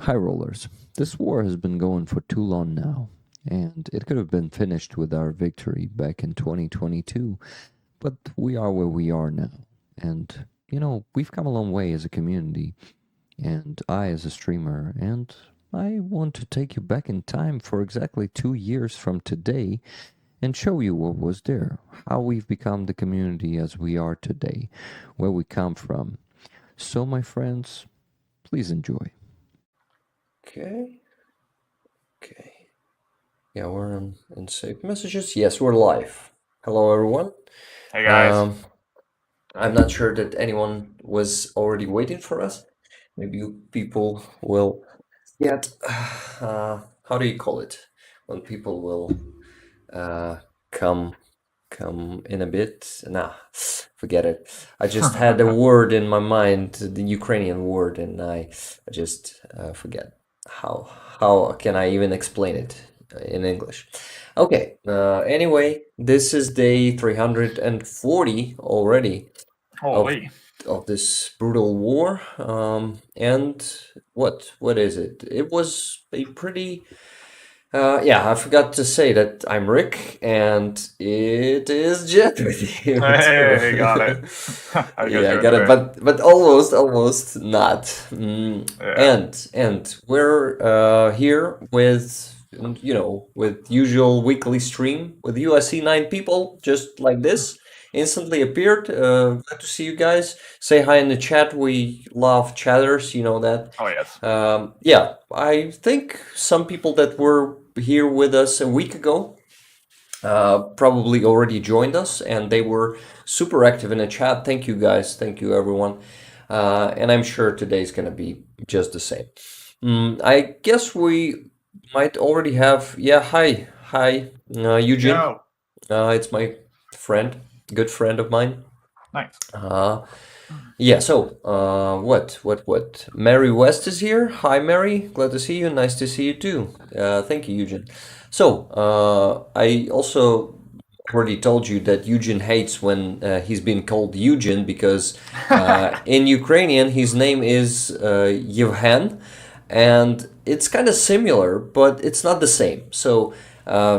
High rollers. This war has been going for too long now, and it could have been finished with our victory back in 2022, but we are where we are now. And, we've come a long way as a community, and I as a streamer, and I want to take you back in time for exactly 2 years from today and show you what was there, how we've become the community as we are today, where we come from. So, my friends, please enjoy. Okay. Okay. Yeah, we're in saved messages. Yes, we're live. Hello, everyone. Hey guys. I'm not sure that anyone was already waiting for us. Maybe you people will get, how do you call it? When people will come in a bit. Nah, forget it. I just had a word in my mind, the Ukrainian word, and I just forget how can I even explain it in English. Okay. Anyway, this is day 340 already Holy. of this brutal war. And what is it? It was a pretty yeah, I forgot to say that I'm Rick, and it is Jeopardy. Hey, got it. How you guys Yeah, I doing got it, today? but almost not. Yeah. And we're here with with usual weekly stream with USC 9 people, just like this. Instantly appeared. Glad to see you guys. Say hi in the chat. We love chatters. You know that. Oh yes. Yeah, I think some people that were here with us a week ago probably already joined us, and they were super active in the chat. Thank you guys. Thank you everyone. And I'm sure today's gonna be just the same. I guess we might already have. Yeah, hi, Eugene. Yo. It's my friend, good friend of mine. Nice. Yeah, so, what? Mary West is here. Hi, Mary. Glad to see you. Nice to see you too. Thank you, Eugen. So, I also already told you that Eugen hates when he's been called Eugen because in Ukrainian his name is Yevhen, and it's kind of similar, but it's not the same. So,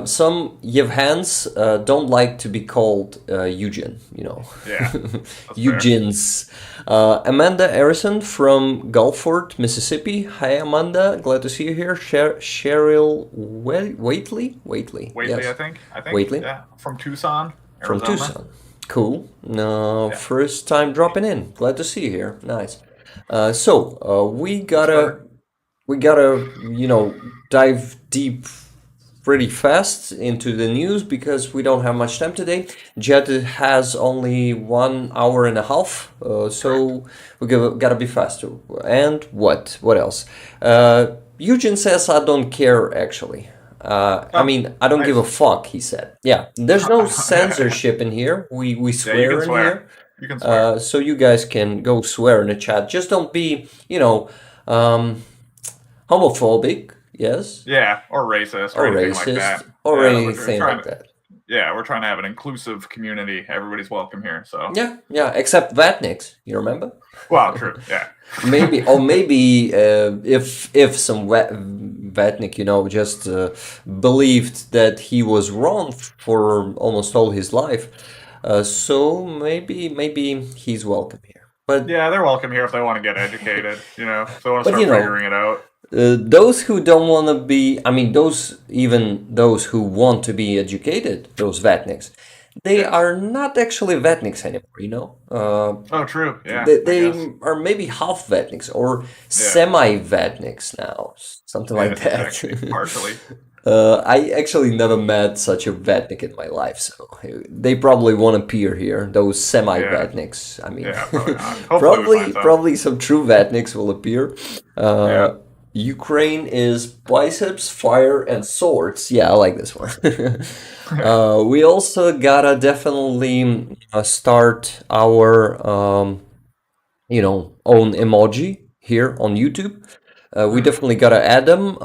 some Yevhens don't like to be called Eugen, Yeah. That's fair. Eugens. Amanda Harrison from Gulfport, Mississippi. Hi, Amanda. Glad to see you here. Cheryl Waitley? Waitley. Waitley, Yes. I think. Waitley. Yeah. From Tucson, From Arizona. Tucson. Cool. Yeah. First time dropping in. Glad to see you here. Nice. So, we gotta, dive deep pretty fast into the news because we don't have much time today. Jet has only 1 hour and a half, so we gotta be faster. And what else? Eugene says I don't care actually. I Oh, mean, I don't give a nice. fuck, he said. Yeah, there's no Yeah, censorship in here. We you swear can in swear. here. You can swear. So you guys can go swear in the chat. Just don't be, um, homophobic, yes, Yeah, or racist or or anything like racist, that. or Yeah, we're anything trying like to. that. Yeah, we're trying to have an inclusive community. Everybody's welcome here. So. Yeah, except Vatniks, you remember? Well, true. Yeah. Maybe if some Vatnik, just believed that he was wrong for almost all his life, so maybe he's welcome here. But Yeah, they're welcome here if they want to get educated. If they want to but start figuring it out. those who don't want to be, I mean, those who want to be educated, those Vatniks, they Yes. are not actually Vatniks anymore. Oh, true. Yeah, I They guess. are maybe half Vatniks or Yeah. semi-Vatniks now, something like Yes, that. exactly. Partially. I actually never met such a Vatnik in my life, so they probably won't appear here. Those Yeah. semi-Vatniks. I mean, Yeah, probably not. Hopefully we probably find some. probably some true Vatniks will appear. Yeah. Ukraine is biceps, fire, and swords. Yeah, I like this one. We also gotta definitely start our own emoji here on YouTube. We definitely gotta add them.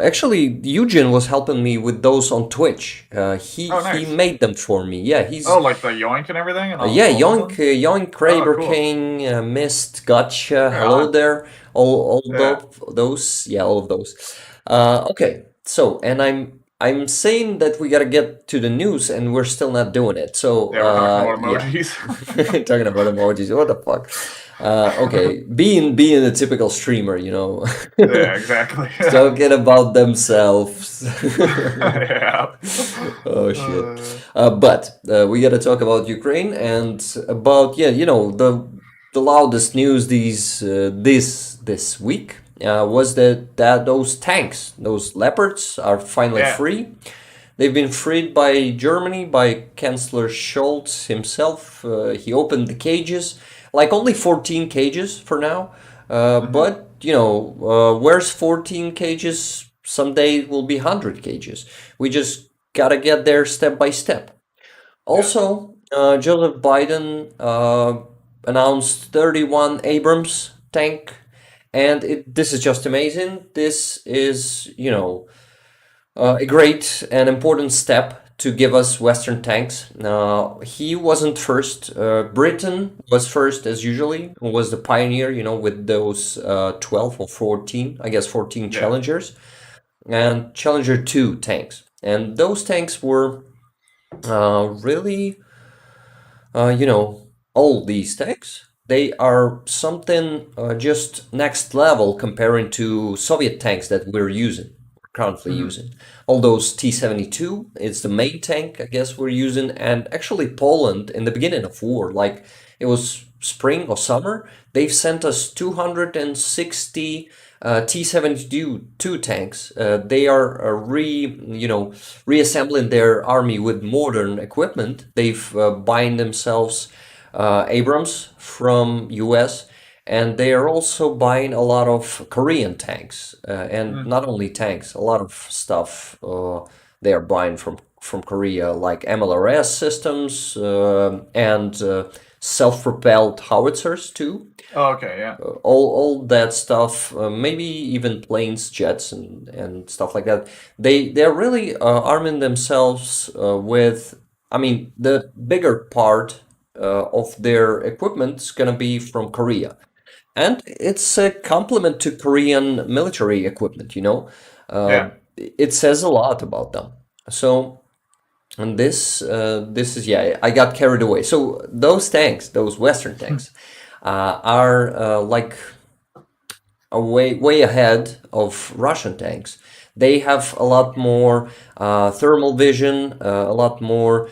Actually, Eugen was helping me with those on Twitch. He Oh, he nice. made them for me. Yeah, he's Oh, like the yoink and everything, and yeah, all of Yoink, them. Yoink, Oh, Kraber cool. King, Mist, Gotcha, Right hello on. there. All Yeah. those, yeah, all of those. Okay, so and I'm saying that we gotta get to the news, and we're still not doing it. So Yeah, we're talking about yeah, emojis. talking about emojis. What the fuck? Okay, being a typical streamer, Yeah, exactly. talking about themselves. Yeah. Oh shit. But we gotta talk about Ukraine and about the loudest news this week was that those tanks, those leopards, are finally Yeah. free. They've been freed by Germany, by Chancellor Scholz himself. He opened the cages, like only 14 cages for now. But, where's 14 cages? Someday it will be 100 cages. We just gotta get there step by step. Yeah. Also, Joseph Biden announced 31 Abrams tank, and this is just amazing. This is, a great and important step to give us Western tanks. He wasn't first. Britain was first, as usually, was the pioneer, with those 12 or 14, I guess 14 Yeah. Challengers and Challenger 2 tanks. And those tanks were really, all these tanks. They are something just next level comparing to Soviet tanks that we're currently using. All those T-72, it's the main tank I guess we're using, and actually Poland in the beginning of war, like it was spring or summer, they've sent us 260 T-72 tanks. They are reassembling their army with modern equipment. They've buying themselves Abrams from US, and they are also buying a lot of Korean tanks, and not only tanks, a lot of stuff they are buying from Korea, like MLRS systems and self-propelled howitzers too. Oh, okay, yeah. All that stuff, maybe even planes, jets, and stuff like that. They're really arming themselves with. I mean, the bigger part of their equipment is gonna be from Korea, and it's a complement to Korean military equipment. Yeah. It says a lot about them. So. And this is, yeah, I got carried away. So those tanks, those Western tanks, are like way ahead of Russian tanks. They have a lot more thermal vision, a lot more,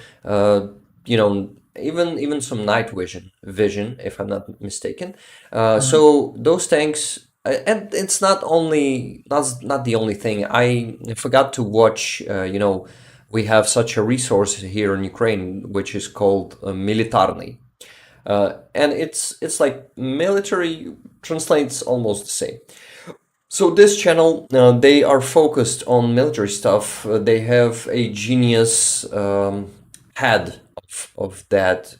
even some night vision, if I'm not mistaken. So those tanks, and it's not the only thing. I forgot to watch. We have such a resource here in Ukraine, which is called Militarny. And it's like military translates almost the same. So this channel, they are focused on military stuff. They have a genius head of that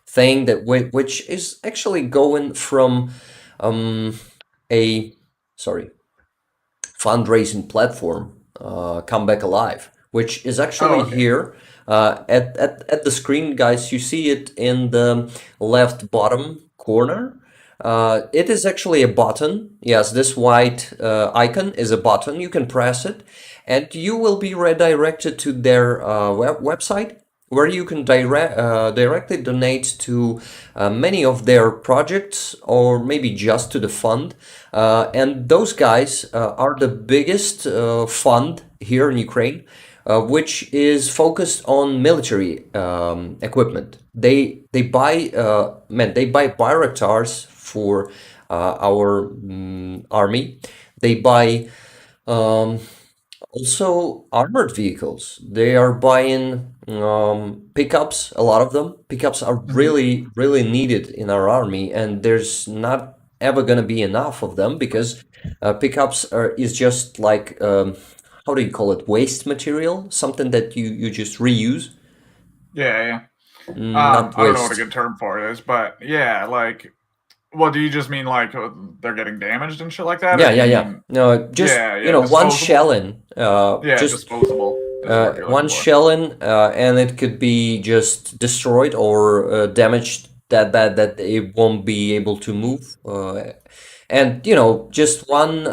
thing which is actually going from a fundraising platform, Come Back Alive, which is actually okay. here at the screen, guys. You see it in the left bottom corner. It is actually a button. Yes, this white icon is a button. You can press it, and you will be redirected to their website, where you can directly donate to many of their projects, or maybe just to the fund. And those guys are the biggest fund here in Ukraine, which is focused on military equipment. They buy Bayraktars for our army. They buy also armored vehicles. They are buying pickups, a lot of them. Pickups are really, really needed in our army, and there's not ever going to be enough of them because pickups is just like, how do you call it? Waste material, something that you just reuse. Yeah, yeah. Not I don't know what a waste. good term for it is, but yeah, like Well, do you just mean like they're getting damaged and shit like that? Yeah, Or do yeah, you yeah. mean No, just one disposable? shellin. Yeah, Just disposable is the word you're one looking for. shellin, and it could be just destroyed or damaged that bad that it won't be able to move. And just one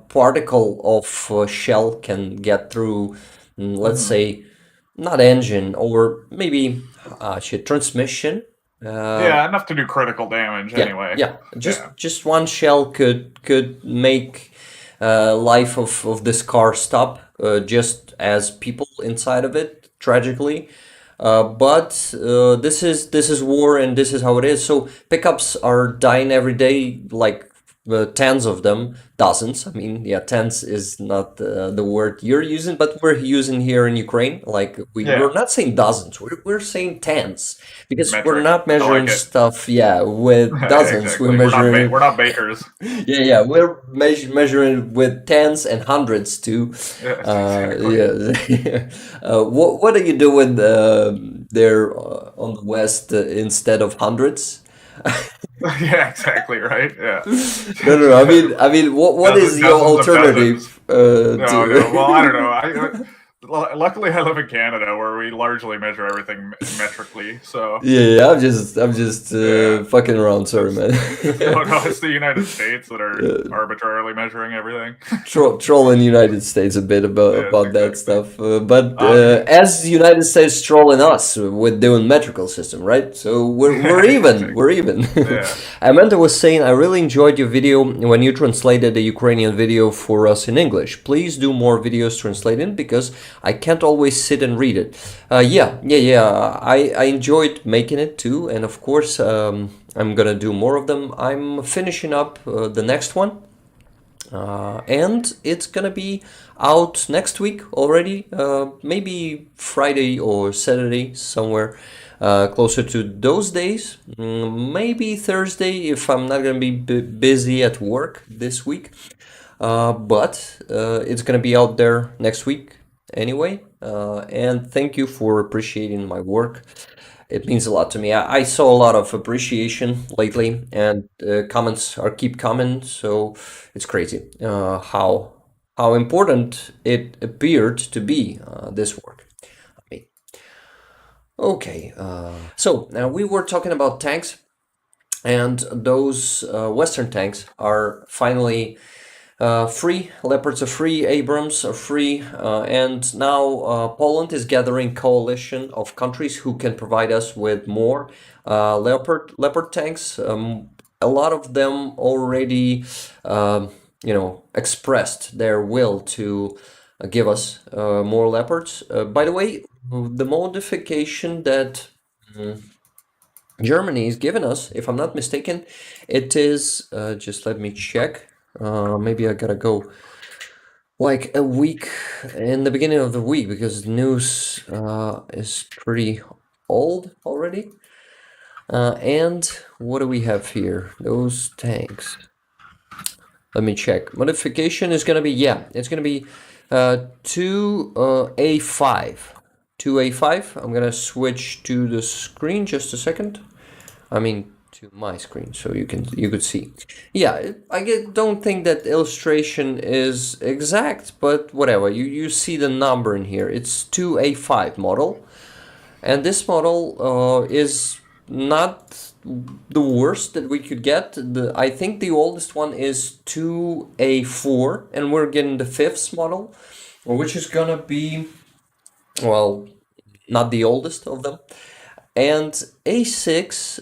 particle of shell can get through, let's Hmm. say, not engine or maybe shit transmission. Yeah, enough to do critical damage Yeah, anyway. yeah. Yeah. Just one shell could make life of this car stop, just as people inside of it, tragically. But this is war, and this is how it is. So pickups are dying every day, like tens of them, dozens. I mean, yeah, tens is not the word you're using, but we're using here in Ukraine. Like Yeah. we're not saying dozens, we're saying tens because we're Metric. not I measuring like it. stuff, yeah, with dozens. We're Exactly. measuring, We're not bakers. yeah, we're measuring with tens and hundreds too. Yes, exactly. Yeah. What are you doing there on the west instead of hundreds? Yeah, exactly right. Yeah. No. I mean, what is your Dozens of dozens. alternative No, to? no. Well, I don't know. Luckily, I live in Canada, where we largely measure everything metrically. So, Yeah, I'm just yeah. fucking around. Sorry, man. No, it's the United States that are arbitrarily measuring everything. Trolling United States a bit about Yes, that exactly. stuff, but Um, as the United States trolling us with doing metrical system, right? So we're even, exactly. we're even. Yeah. Amanda was saying, I really enjoyed your video when you translated the Ukrainian video for us in English. Please do more videos translated because I can't always sit and read it. Yeah. I enjoyed making it too, and of course, I'm gonna do more of them. I'm finishing up the next one. And it's gonna be out next week already, maybe Friday or Saturday, somewhere closer to those days. Maybe Thursday if I'm not gonna be busy at work this week. But it's gonna be out there next week anyway. And thank you for appreciating my work. It means a lot to me. I saw a lot of appreciation lately, and comments are keep coming. So it's crazy how important it appeared to be, this work. I mean, okay. So now we were talking about tanks, and those Western tanks are finally free. Leopards are free, Abrams are free, and now Poland is gathering coalition of countries who can provide us with more Leopard tanks. A lot of them already, expressed their will to give us more Leopards. By the way, the modification that Germany is giving us, if I'm not mistaken, it is just let me check. Maybe I gotta go like a week in the beginning of the week because the news is pretty old already. And what do we have here? Those tanks. Let me check. Modification is gonna be, yeah, it's gonna be 2A5. 2A5. I'm gonna switch to the screen just a second. I mean, to my screen so you could see. Yeah, don't think that illustration is exact, but whatever. You see the number in here. It's 2A5 model, and this model is not the worst that we could get. I think the oldest one is 2A4, and we're getting the fifth model, which is gonna be, well, not the oldest of them. And A6,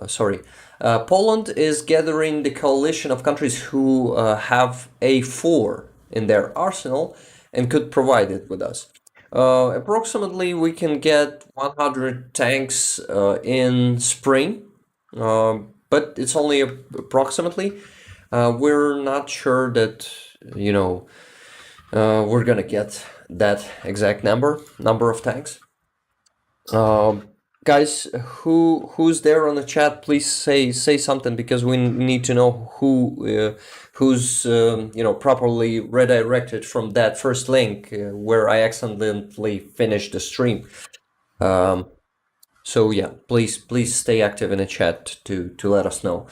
sorry. Poland is gathering the coalition of countries who have A4 in their arsenal and could provide it with us. Approximately, we can get 100 tanks in spring, but it's only approximately. We're not sure that, we're gonna get that exact number of tanks. Guys, who's there on the chat? Please say something because we need to know who's properly redirected from that first link where I accidentally finished the stream. So yeah, please stay active in the chat to let us know.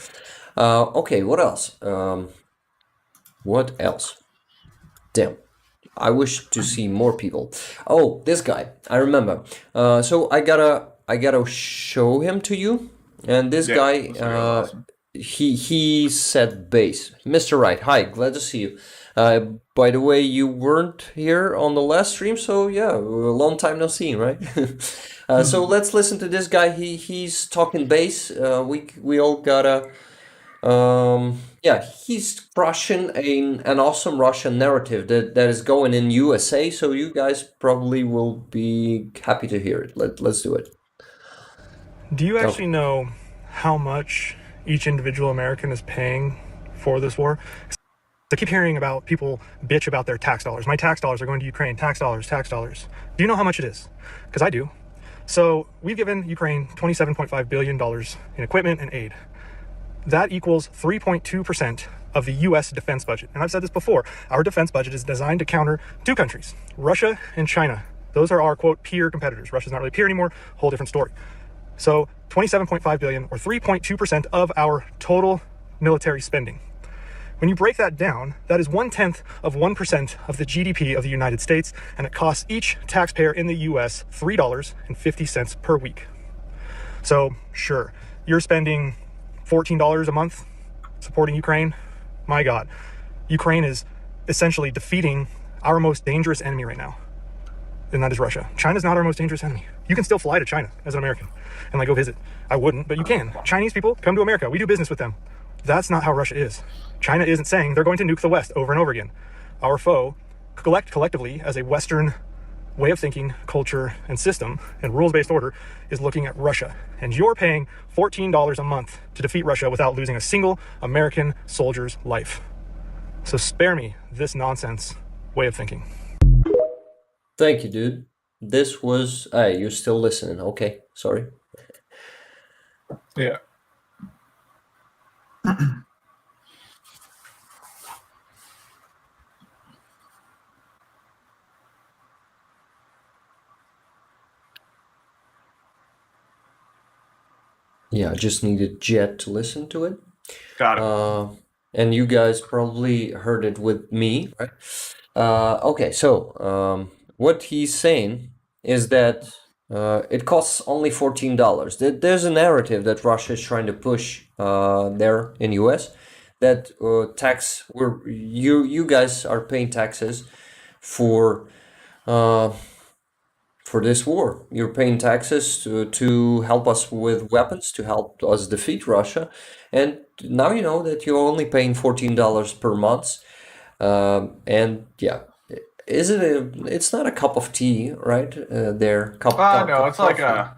Okay, what else? What else? Damn. I wish to see more people. Oh, this guy. I remember. So I gotta show him to you. And this Yeah, guy, this guy was awesome. he said base. Mr. Wright, hi, glad to see you. By the way, you weren't here on the last stream, so yeah, a long time no see, right? So let's listen to this guy. He's talking base. We all gotta. Yeah, he's Russian, an awesome Russian narrative that is going in USA. So you guys probably will be happy to hear it. Let's do it. Do you actually Okay. know how much each individual American is paying for this war? I keep hearing about people bitch about their tax dollars. My tax dollars are going to Ukraine. Tax dollars, tax dollars. Do you know how much it is? Because I do. So we've given Ukraine $27.5 billion in equipment and aid. That equals 3.2% of the US defense budget. And I've said this before, our defense budget is designed to counter two countries, Russia and China. Those are our, quote, peer competitors. Russia's not really peer anymore, whole different story. So 27.5 billion or 3.2% of our total military spending. When you break that down, that is 1/10 of 1% of the GDP of the United States, and it costs each taxpayer in the US $3.50 per week. So sure, you're spending $14 a month supporting Ukraine. My God, Ukraine is essentially defeating our most dangerous enemy right now, and that is Russia. China's not our most dangerous enemy. You can still fly to China as an American and like go visit. I wouldn't, but you can. Chinese people come to America. We do business with them. That's not how Russia is. China isn't saying they're going to nuke the West over and over again. Our foe, collectively as a Western way of thinking, culture, and system, and rules-based order, is looking at Russia. And you're paying $14 a month to defeat Russia without losing a single American soldier's life. So spare me this nonsense way of thinking. Thank you, dude. This was. Hey, you're still listening. Okay, sorry. Yeah. Yeah, I just needed Jet to listen to it. Got it. And you guys probably heard it with me, right? Okay, so what he's saying is that it costs only $14. There's a narrative that Russia is trying to push there in US that you guys are paying taxes for this war. You're paying taxes to help us with weapons, to help us defeat Russia. And now you know that you're only paying $14 per month. And yeah, it's not a cup of tea, right? No, it's like coffee.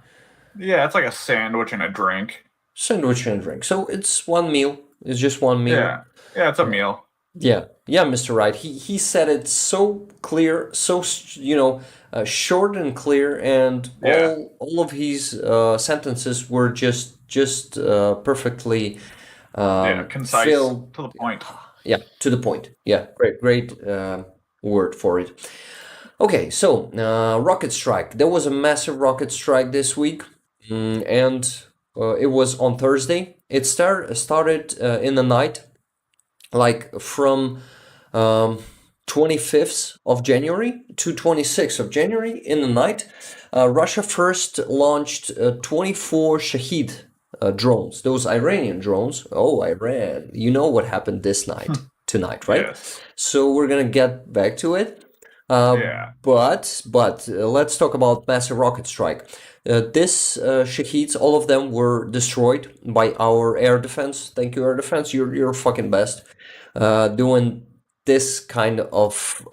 it's like a sandwich and a drink. Sandwich and drink. So it's one meal. It's just one meal. Yeah, it's a meal. Yeah, Mr. Wright. He said it so clear, so short and clear, and Yeah. all of his sentences were just perfectly Concise, filled. to the point. Yeah, to the point. Yeah, great word for it. Okay, so rocket strike. There was a massive rocket strike this week, and it was on Thursday. It started in the night, like from 25th of January to 26th of January in the night. Russia first launched 24 Shahid drones, those Iranian drones. Oh, Iran. You know what happened tonight, right? Yes. So we're going to get back to it. Yeah. But let's talk about massive rocket strike. This Shaheeds, all of them were destroyed by our air defense. Thank you, air defense. You're fucking best. Doing this kind of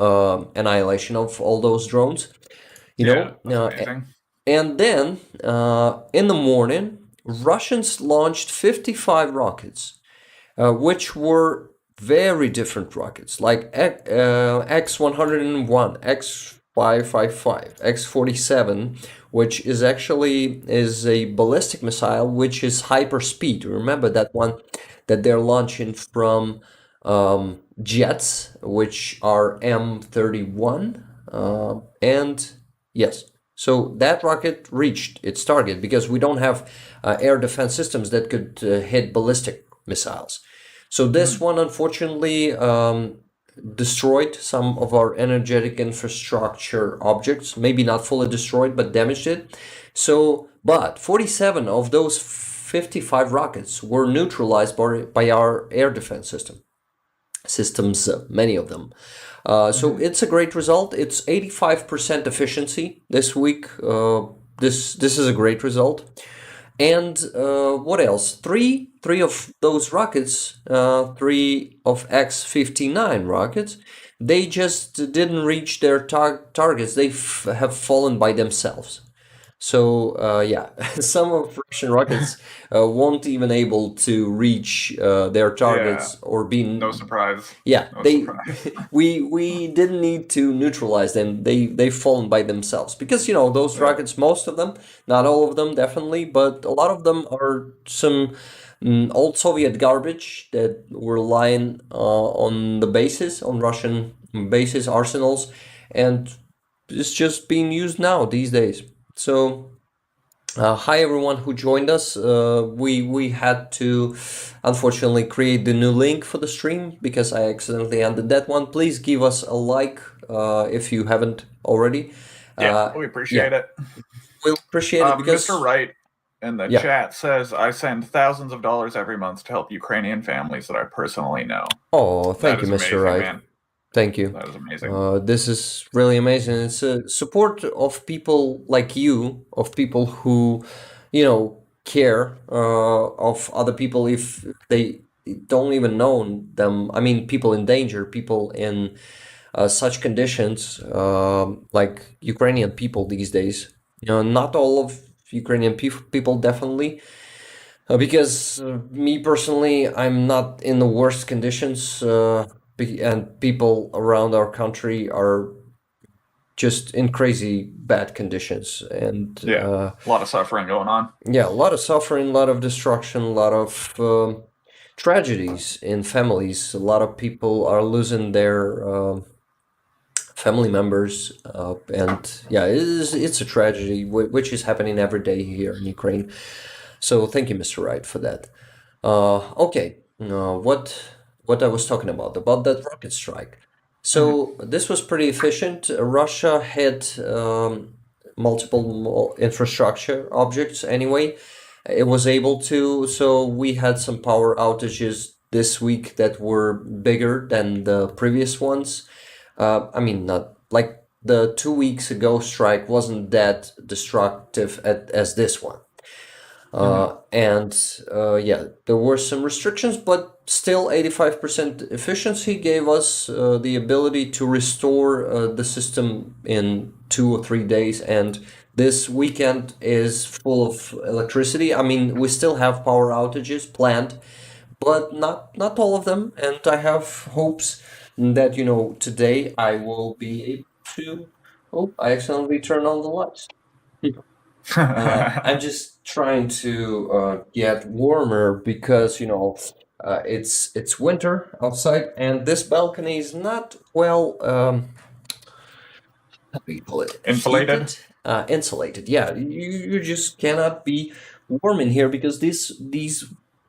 annihilation of all those drones. That's amazing. And then in the morning, Russians launched 55 rockets, which were very different rockets, like X-101, X-555, X-47, which is actually a ballistic missile, which is hyperspeed. Remember that one that they're launching from jets, which are M31, and yes. So that rocket reached its target because we don't have air defense systems that could hit ballistic missiles. So this one, unfortunately, destroyed some of our energetic infrastructure objects. Maybe not fully destroyed, but damaged it. So, but 47 of those 55 rockets were neutralized by our air defense systems, many of them. So it's a great result. It's 85% efficiency this week. This is a great result. And what else? Three of those rockets, 3 of X-59 rockets, they just didn't reach their targets. They have fallen by themselves. So yeah, some of Russian rockets won't even able to reach their targets or be. No surprise. Yeah, No they surprise. we didn't need to neutralize them. They've fallen by themselves because those rockets, most of them, not all of them, definitely, but a lot of them are some old Soviet garbage that were lying on the bases, on Russian bases, arsenals, and it's just being used now these days. So, hi everyone who joined us. We had to unfortunately create the new link for the stream because I accidentally ended that one. Please give us a like if you haven't already. Yeah, we appreciate it. We'll appreciate it because Mr. Wright in the chat says, I send thousands of dollars every month to help Ukrainian families that I personally know. Oh, thank you, That is Mr. amazing, Wright. man. Thank you. That is amazing. This is really amazing. It's a support of people like you, of people who, care of other people if they don't even know them. I mean, people in danger, people in such conditions, like Ukrainian people these days. Not all of Ukrainian people, definitely. Because me personally, I'm not in the worst conditions. And people around our country are just in crazy bad conditions, and a lot of suffering going on. Yeah, a lot of suffering, a lot of destruction, a lot of tragedies in families. A lot of people are losing their family members, and yeah, it's a tragedy which is happening every day here in Ukraine. So thank you, Mr. Wright, for that. Okay, what I was talking about that rocket strike. So this was pretty efficient. Russia hit multiple infrastructure objects anyway. It was able to, so we had some power outages this week that were bigger than the previous ones. I mean, not like the 2 weeks ago strike wasn't that destructive as this one. And there were some restrictions, but still 85% efficiency gave us the ability to restore the system in 2 or 3 days. And this weekend is full of electricity. I mean, we still have power outages planned, but not all of them. And I have hopes that, today I will be able to. Oh, I accidentally turned on the lights. I'm just trying to get warmer because it's winter outside, and this balcony is not well. How do you call it? Insulated. Insulated. Yeah, you just cannot be warm in here because these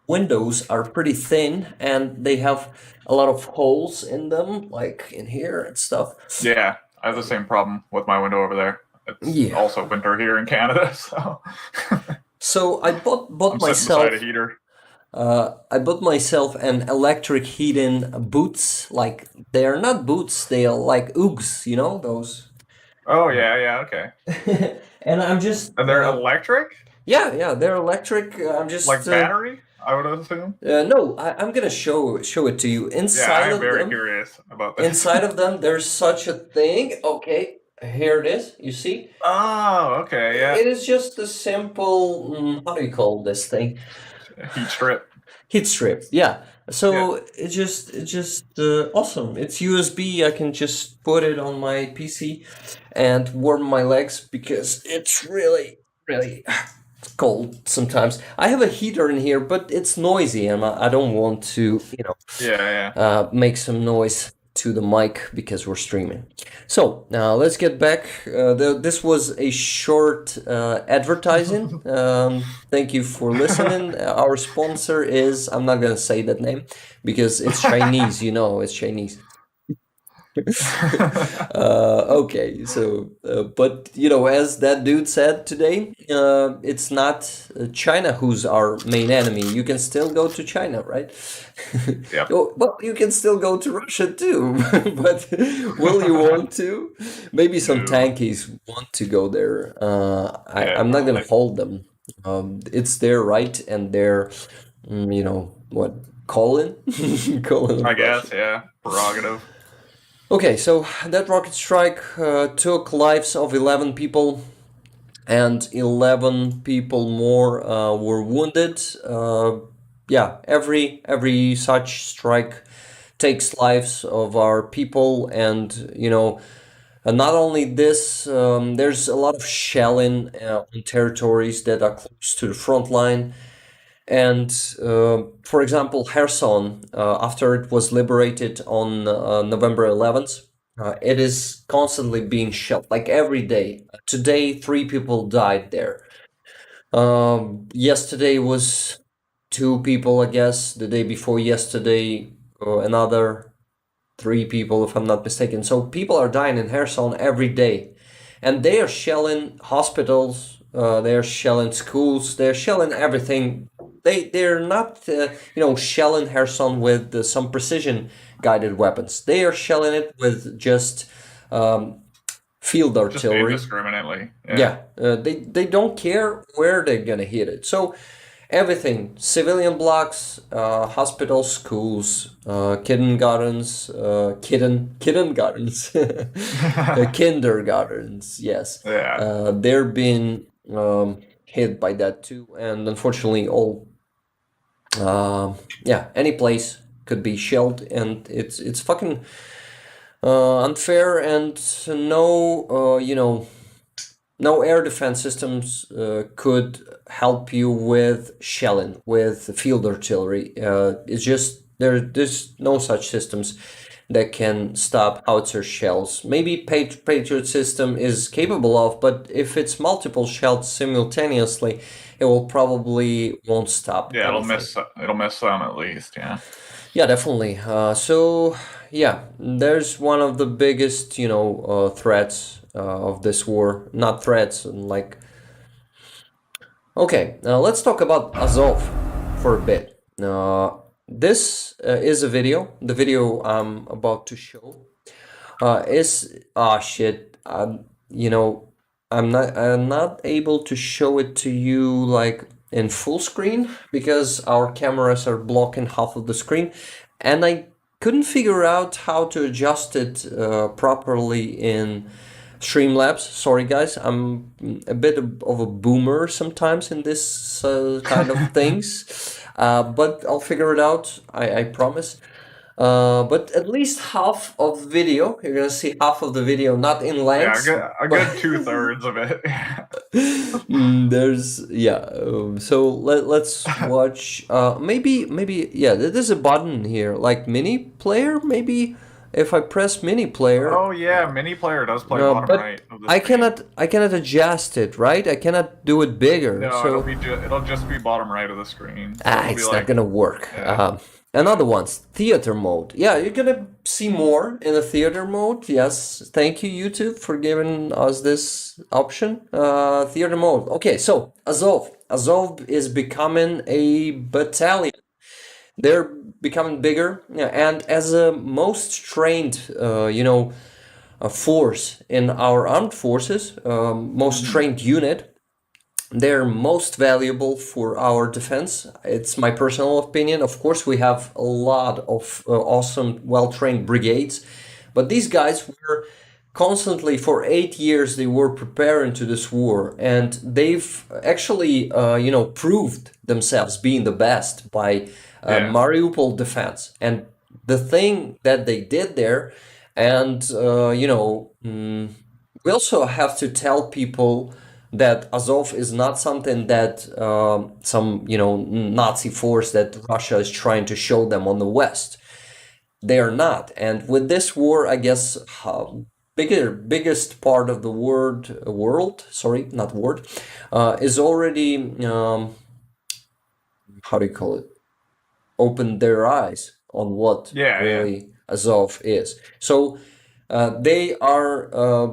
windows are pretty thin and they have a lot of holes in them, like in here and stuff. Yeah, I have the same problem with my window over there. It's also winter here in Canada, so. So I bought myself. Sitting beside a heater. I bought myself an electric heating boots. Like they're not boots; they are like Uggs. Those. Oh yeah, okay. And I'm just. And they're electric? Yeah, they're electric. I'm just like battery, I would assume. No, I'm gonna show it to you. Inside I'm of very them, curious about that. Inside of them, there's such a thing. Okay, here it is. You see? Oh, okay, yeah. It is just a simple. How do you call this thing? Heat strip. Heat strip. Yeah. So it's just awesome. It's USB. I can just put it on my PC and warm my legs because it's really cold sometimes. I have a heater in here, but it's noisy, and I don't want to, make some noise to the mic because we're streaming. So let's get back. This was a short advertising. Thank you for listening. Our sponsor is, I'm not going to say that name because it's Chinese, it's Chinese. Okay, so but as that dude said today, it's not China who's our main enemy. You can still go to China, right? Yep. Well, you can still go to Russia too, but will you want to? Maybe some No. tankies want to go there. Yeah, I'm not gonna probably. hold them. It's their right and their, what, Colin? Colin. I guess, yeah. Prerogative. Okay, so that rocket strike took lives of 11 people, and 11 people more were wounded. Yeah, every such strike takes lives of our people, and not only this, there's a lot of shelling on territories that are close to the front line. And for example, Kherson, after it was liberated on November 11th, it is constantly being shelled, like every day. Today, 3 people died there. Yesterday was 2 people, I guess. The day before yesterday, another 3 people, if I'm not mistaken. So people are dying in Kherson every day. And they are shelling hospitals, they are shelling schools, they're shelling everything. They're not, shelling Kherson with some precision guided weapons. They are shelling it with just field Just artillery. indiscriminately. Yeah, they don't care where they're gonna hit it. So everything, civilian blocks, hospitals, schools, kindergartens, kindergartens, kindergartens, yes. Yeah. They're being hit by that too, and unfortunately any place could be shelled, and it's fucking unfair, and no air defense systems could help you with shelling, with field artillery. It's just there's no such systems that can stop howitzer shells. Maybe Patriot system is capable of, but if it's multiple shells simultaneously, it will probably won't stop. Yeah, anything. it'll miss some at least, yeah. Yeah, definitely. So yeah, there's one of the biggest, threats of this war. Not threats, like. Okay, let's talk about Azov for a bit. This is a video. The video I'm about to show is shit. I'm not able to show it to you like in full screen because our cameras are blocking half of the screen, and I couldn't figure out how to adjust it properly in Streamlabs. Sorry guys, I'm a bit of a boomer sometimes in this kind of things, but I'll figure it out, I promise. But at least half of the video, you're gonna see half of the video, not in Yeah, length. a good 2/3 of it. So let's watch. Maybe yeah. There's a button here, like mini player. Maybe if I press mini player. Oh yeah, mini player does play No, bottom but right of the I screen. cannot adjust it, right? I cannot do it bigger. No, so it'll just be bottom right of the screen. So it'll be it's like, not gonna work. Yeah. Another one's theater mode. Yeah, you're gonna see more in the theater mode. Yes, thank you YouTube for giving us this option. Theater mode. Okay, so Azov. Azov is becoming a battalion. They're becoming bigger, yeah, and as a most trained, a force in our armed forces, most trained unit. They're most valuable for our defense. It's my personal opinion. Of course, we have a lot of awesome, well-trained brigades, but these guys were constantly, for 8 years, they were preparing to this war, and they've actually, proved themselves being the best by Mariupol defense. And the thing that they did there, and we also have to tell people that Azov is not something that some Nazi force that Russia is trying to show them on the West. they are not. And with this war, I guess biggest part of the world, sorry, not word, is already how do you call it? Opened their eyes on what really Azov is. So they are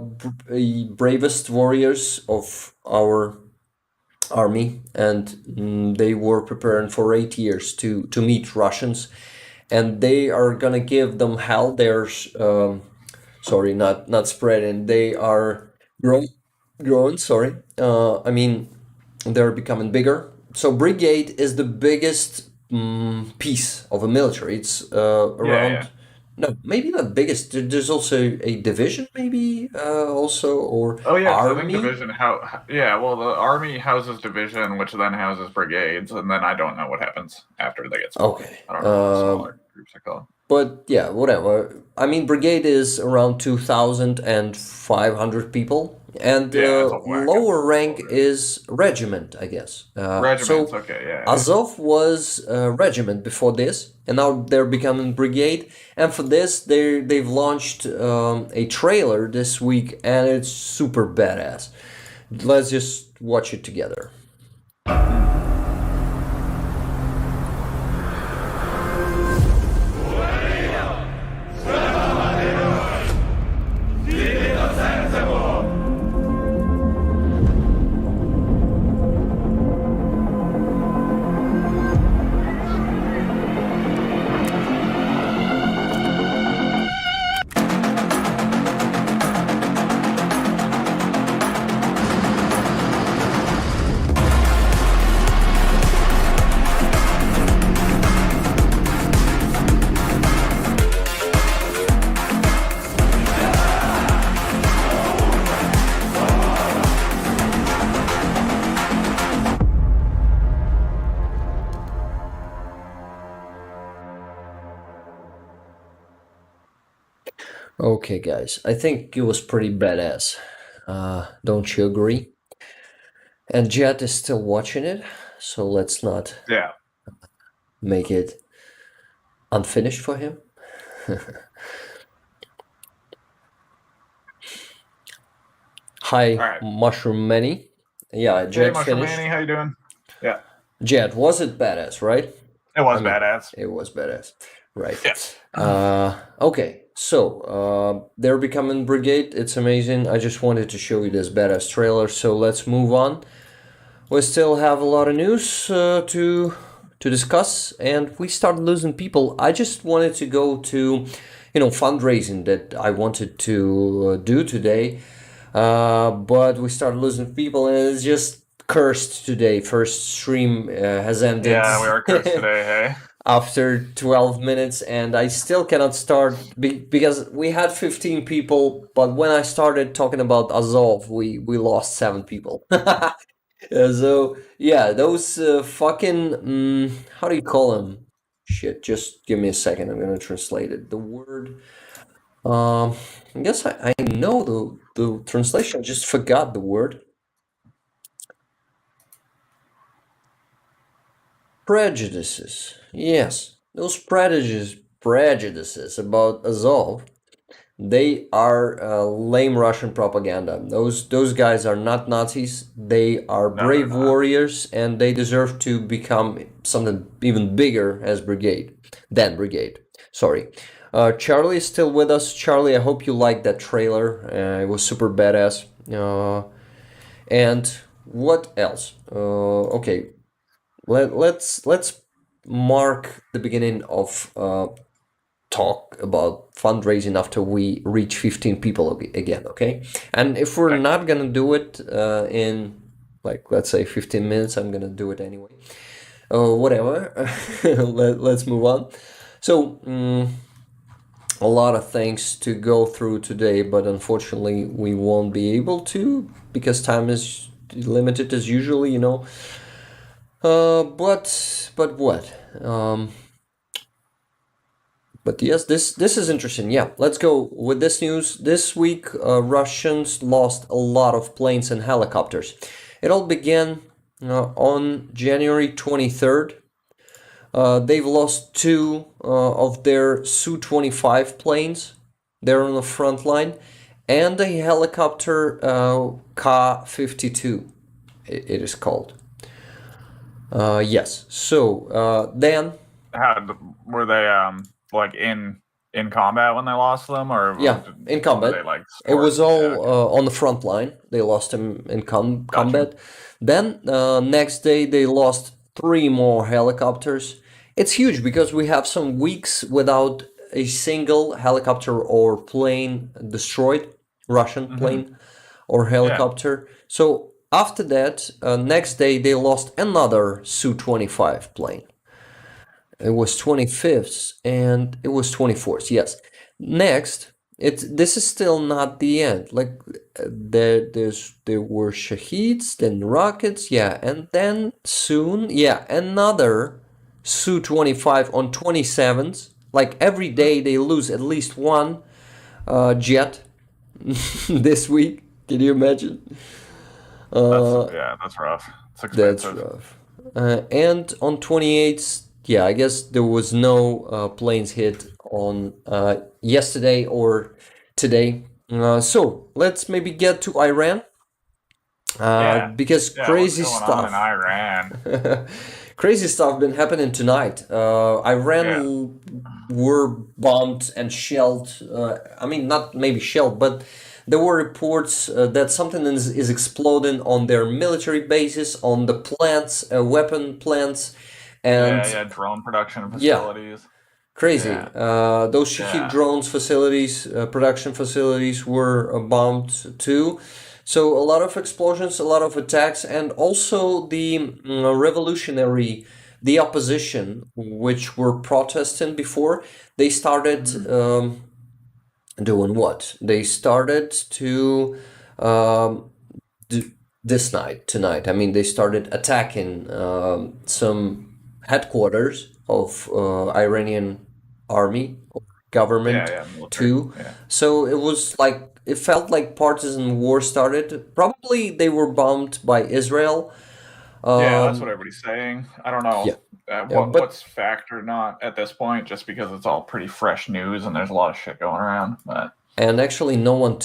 bravest warriors of our army, and they were preparing for 8 years to meet Russians, and they are gonna give them hell. They're sorry, not spreading. They are growing. Sorry, I mean they're becoming bigger. So brigade is the biggest piece of a military. It's around. No, maybe not biggest. There's also a division, maybe also, or Oh yes, I think army. division. Well, the army houses division, which then houses brigades, and then I don't know what happens after they get smaller. Okay. I don't know what the smaller groups are called. But yeah, whatever. I mean, brigade is around 2,500 people, and it's a whack. lower rank is regiment, I guess. Regiments, So okay, yeah. Azov was regiment before this, and now they're becoming brigade. And for this, they've launched a trailer this week, and it's super badass. Let's just watch it together. Okay, guys, I think it was pretty badass. Don't you agree? And Jet is still watching it, so let's not make it unfinished for him. Hi, Mushroom Manny. Yeah, Jet Mushroom finished. Manny, how you doing? Yeah. Jet, was it badass, right? It was badass. It was badass, right? Yes. Okay, so they're becoming brigade. It's amazing. I just wanted to show you this badass trailer. So let's move on. We still have a lot of news to discuss, and we started losing people. I just wanted to go to, fundraising that I wanted to do today, but we started losing people, and it's just cursed today. First stream has ended. Yeah, we are cursed today, hey? After 12 minutes, and I still cannot start because we had 15 people, but when I started talking about Azov, we lost 7 people. So yeah, those fucking how do you call them? Shit, just give me a second. I'm gonna translate it. The word. I guess I know the translation. I just forgot the word. Prejudices. Yes, those prejudices about Azov, they are lame Russian propaganda. Those guys are not Nazis. They are brave warriors, and they deserve to become something even bigger as brigade. Sorry. Charlie is still with us. Charlie, I hope you liked that trailer. It was super badass. And what else? Okay. Let's mark the beginning of talk about fundraising after we reach 15 people again, okay? And if we're not gonna do it in, like, let's say 15 minutes, I'm gonna do it anyway. Whatever. Let's move on. So a lot of things to go through today, but unfortunately we won't be able to because time is limited as usually, But what? But yes, this is interesting. Yeah, let's go with this news. This week, Russians lost a lot of planes and helicopters. It all began on January 23rd. They've lost two of their Su-25 planes. They're on the front line, and a helicopter Ka-52. It is called. Yes. So then, Were they like in combat when they lost them, or yeah, in combat. were they like It was all Yeah, okay. on the front line. They lost him in combat. Then next day they lost three more helicopters. It's huge because we have some weeks without a single helicopter or plane destroyed, Russian plane or helicopter. So after that, next day they lost another Su-25 plane. It was 25th and it was 24th. Yes. Next, this is still not the end. Like there were Shaheeds, then rockets, yeah, and then soon, yeah, another Su-25 on 27th. Like every day they lose at least one jet this week. Can you imagine? That's rough. It's expensive. That's rough. And on 28th, yeah, I guess there was no planes hit on yesterday or today. So let's maybe get to Iran. Because crazy what's going on in stuff. Iran? Crazy stuff been happening tonight. Iran were bombed and shelled. I mean, not maybe shelled, but there were reports that something is exploding on their military bases, on the plants, weapon plants, and drone production facilities. crazy. Yeah. Those Shaheed drones facilities, production facilities were bombed too. So a lot of explosions, a lot of attacks, and also the revolutionary, the opposition, which were protesting before, they started doing what? They started to tonight. I mean, they started attacking some headquarters of Iranian army or government too. Yeah. So it was like it felt like partisan war started. Probably they were bombed by Israel. That's what everybody's saying. I don't know but- what's fact or not at this point, just because it's all pretty fresh news and there's a lot of shit going around. But And actually, no one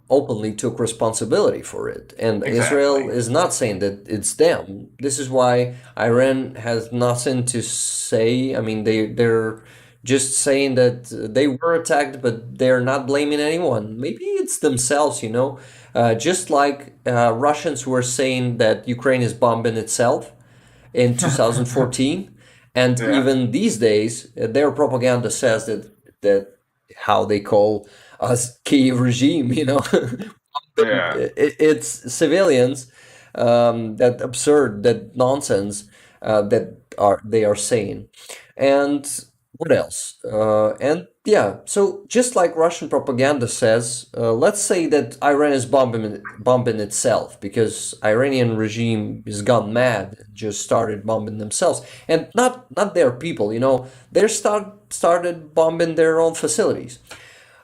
openly took responsibility for it. And Israel is not saying that it's them. This is why Iran has nothing to say. I mean, they're just saying that they were attacked, but they're not blaming anyone. Maybe it's themselves, just like Russians were saying that Ukraine is bombing itself in 2014. And even these days, their propaganda says that how they call us Kiev regime, it's civilians, that absurd, that nonsense they are saying. And what else? So just like Russian propaganda says, let's say that Iran is bombing itself because Iranian regime has gone mad, just started bombing themselves, and not their people. They started bombing their own facilities.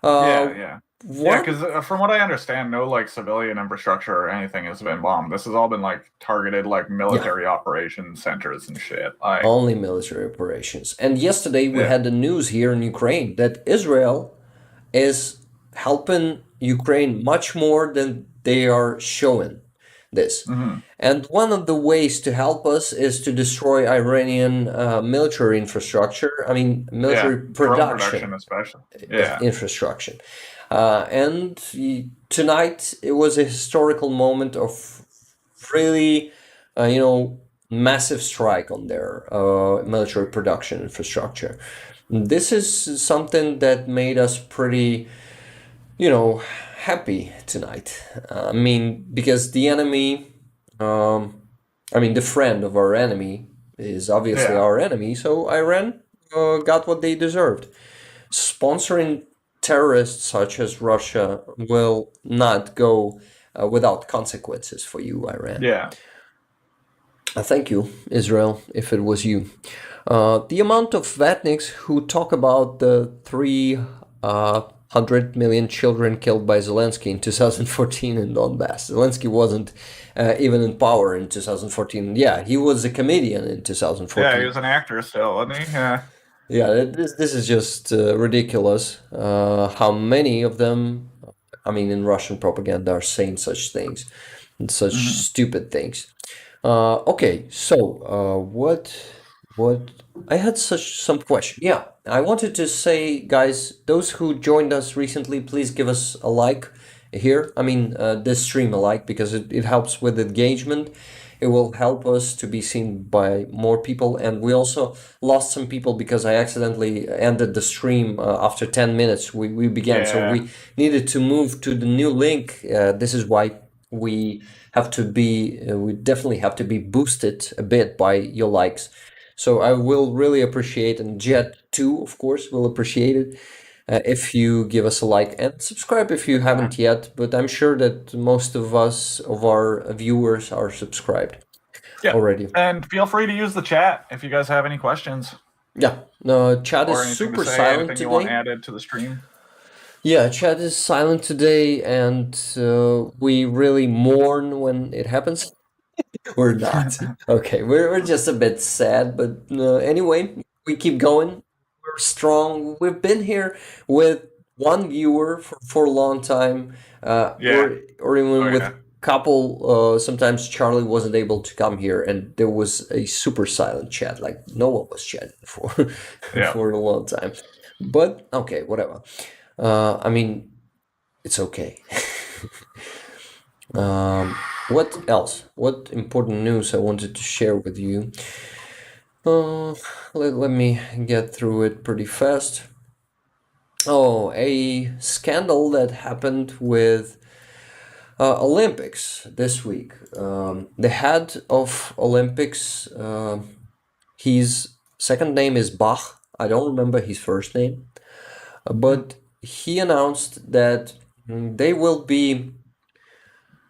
Because from what I understand, no civilian infrastructure or anything has been bombed. This has all been targeted military operations centers and shit. Only military operations. And yesterday we had the news here in Ukraine that Israel is helping Ukraine much more than they are showing this. And one of the ways to help us is to destroy Iranian military infrastructure. I mean, military production especially. Infrastructure. And tonight it was a historical moment of really, massive strike on their military production infrastructure. This is something that made us pretty, happy tonight. I mean, because the enemy, the friend of our enemy is obviously our enemy. So Iran got what they deserved. Sponsoring terrorists such as Russia will not go without consequences for you, Iran. Thank you, Israel, if it was you. The amount of Vatniks who talk about the three 100 million children killed by Zelensky in 2014 in Donbass. Zelensky wasn't even in power in 2014. Yeah, he was a comedian in 2014. Yeah, he was an actor still, wasn't he? Yeah. Yeah, this is just ridiculous. How many of them, I mean, in Russian propaganda, are saying such things and such stupid things. Okay, so what I had some question. Yeah, I wanted to say, guys, those who joined us recently, please give us a like here. I mean, this stream a like because it helps with engagement. It will help us to be seen by more people. And we also lost some people because I accidentally ended the stream after 10 minutes. We began, so we needed to move to the new link. This is why we have to be, we definitely have to be boosted a bit by your likes. So I will really appreciate, and Jet too, of course, will appreciate it. If you give us a like and subscribe if you haven't yet, but I'm sure that most of us, of our viewers, are subscribed already. And feel free to use the chat if you guys have any questions. Yeah, no, chat or is anything super to say, silent anything you want today. added to the stream. Yeah, chat is silent today, and we really mourn when it happens. We're not. Okay, we're just a bit sad, but anyway, we keep going. We're strong. We've been here with one viewer for a long time, or even with couple. Sometimes Charlie wasn't able to come here, and there was a super silent chat, like no one was chatting for for a long time. But okay, whatever. I mean, it's okay. What else? What important news I wanted to share with you? Let me get through it pretty fast. Oh, a scandal that happened with Olympics this week. The head of Olympics, his second name is Bach. I don't remember his first name, but he announced that they will be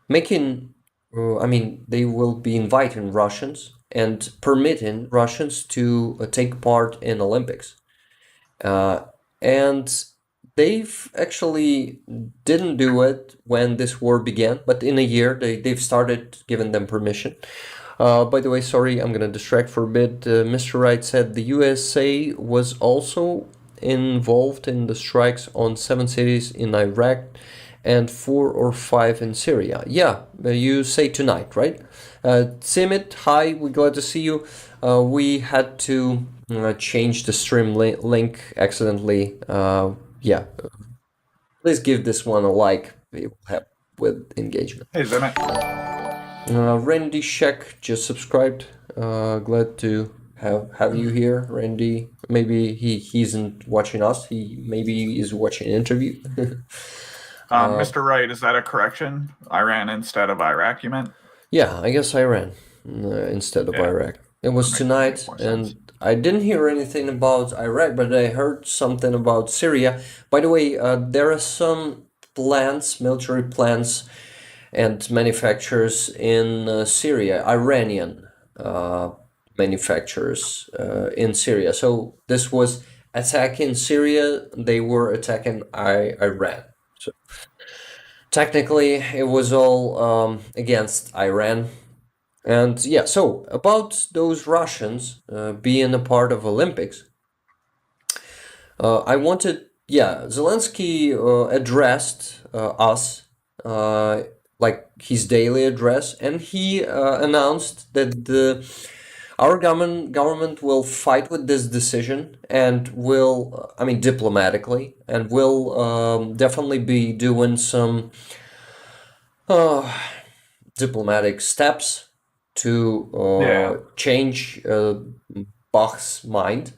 making, they will be inviting Russians and permitting Russians to take part in Olympics. And they've actually didn't do it when this war began, but in a year they've started giving them permission. By the way, sorry, I'm gonna distract for a bit. Mr. Wright said the USA was also involved in the strikes on 7 cities in Iraq and 4 or 5 in Syria. Yeah, you say tonight, right? Simit, hi, we're glad to see you. We had to change the stream link accidentally. Yeah, please give this one a like. It will help with engagement. Hey, Zimit. Randy Sheck just subscribed. Glad to have you here, Randy. Maybe he isn't watching us. He maybe is watching an interview. Mr. Wright, is that a correction? Iran instead of Iraq, you meant? Yeah, I guess Iran instead of Iraq. It was tonight, and I didn't hear anything about Iraq, but I heard something about Syria. By the way, there are some plants, military plants, and manufacturers in Syria, Iranian manufacturers in Syria. So this was attacking Syria. They were attacking Iran. So technically, it was all against Iran. And yeah, so about those Russians being a part of Olympics, I wanted, Zelensky addressed us like his daily address, and he announced that our government will fight with this decision and will, diplomatically, and will definitely be doing some diplomatic steps to change Bach's mind.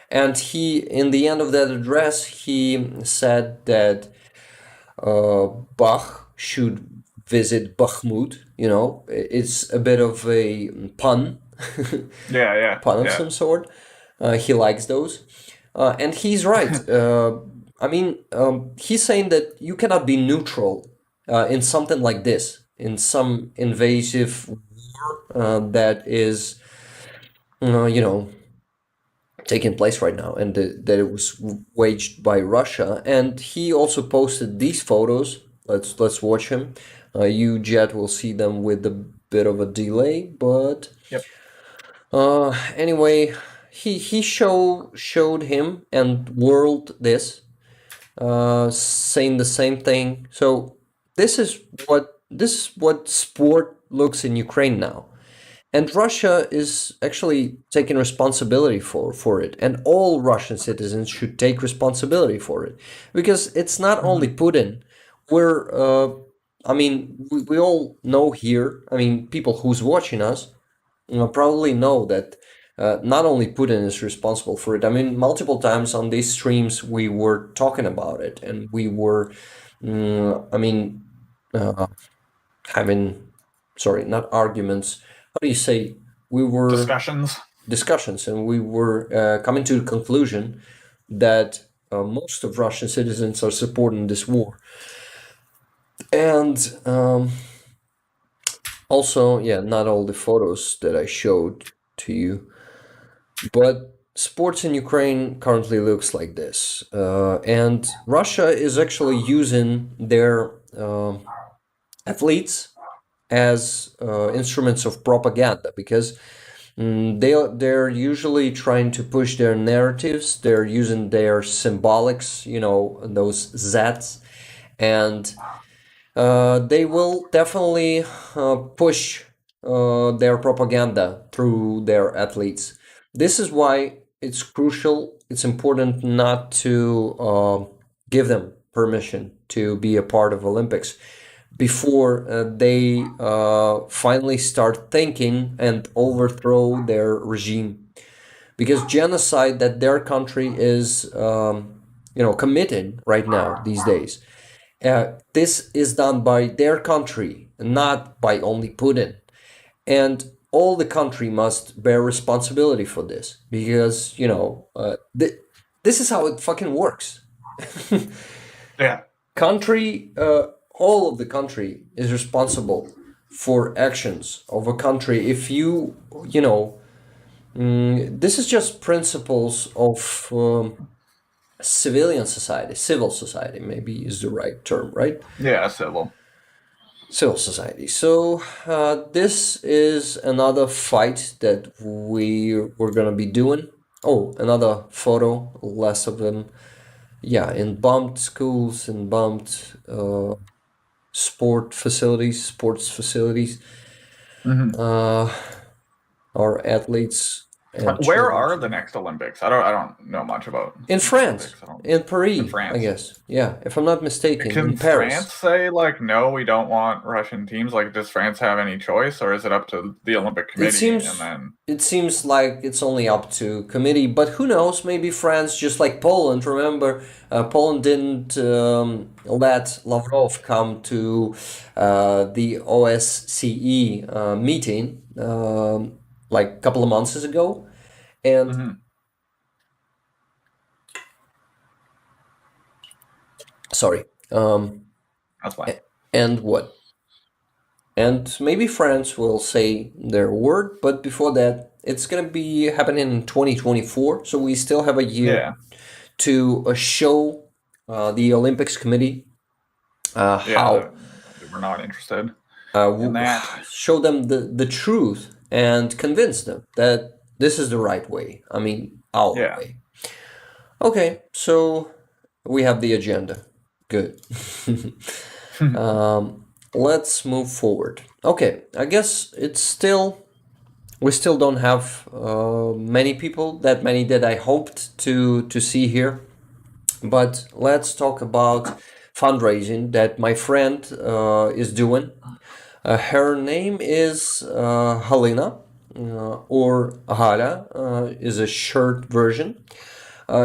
And he, in the end of that address, he said that Bach should visit Bakhmut. You know, it's a bit of a pun. Pun of some sort. He likes those. And he's right. He's saying that you cannot be neutral in something like this, in some invasive war that is, taking place right now, and that it was waged by Russia. And he also posted these photos. Let's watch him. You, Jet, will see them with a bit of a delay, but Yep. anyway, he showed him and world this, saying the same thing. So this is what sport looks in Ukraine now. And Russia is actually taking responsibility for it. And all Russian citizens should take responsibility for it. Because it's not only Putin. We all know here, people who's watching us probably know that not only Putin is responsible for it. Multiple times on these streams we were talking about it. And we were, having, sorry, not arguments, how do you say, we were discussions, and we were coming to the conclusion that most of Russian citizens are supporting this war. And also, not all the photos that I showed to you, but sports in Ukraine currently looks like this. And Russia is actually using their athletes as instruments of propaganda, because they're usually trying to push their narratives. They're using their symbolics, those Zs, and they will definitely push their propaganda through their athletes. This is why it's crucial, it's important not to give them permission to be a part of Olympics before they finally start thinking and overthrow their regime. Because genocide that their country is committing right now, these days, this is done by their country, not by only Putin. And all the country must bear responsibility for this, because, this is how it fucking works. Yeah. Country, all of the country is responsible for actions of a country. If this is just principles of civil society, maybe is the right term, right? Yeah, civil society. So this is another fight that we're gonna be doing. Oh, another photo, less of them. Yeah, in bombed schools, in bombed sports facilities. Our athletes. Where are the next Olympics? I don't know much about. In France, in Paris, in France. I guess. Yeah, if I'm not mistaken, Can in Paris. France say no, we don't want Russian teams? Does France have any choice, or is it up to the Olympic Committee? It seems like it's only up to committee, but who knows? Maybe France, just like Poland. Remember, Poland didn't let Lavrov come to the OSCE meeting a couple of months ago, and sorry, that's fine. And what? And maybe France will say their word, but before that, it's gonna be happening in 2024. So we still have a year to show the Olympics Committee how we're not interested in that. Show them the truth and convince them that this is the right way. Our way. Okay, so we have the agenda. Good. Let's move forward. Okay, I guess we still don't have many people, that many that I hoped to see here. But let's talk about fundraising that my friend is doing. Her name is Halina, or Hala, is a short version.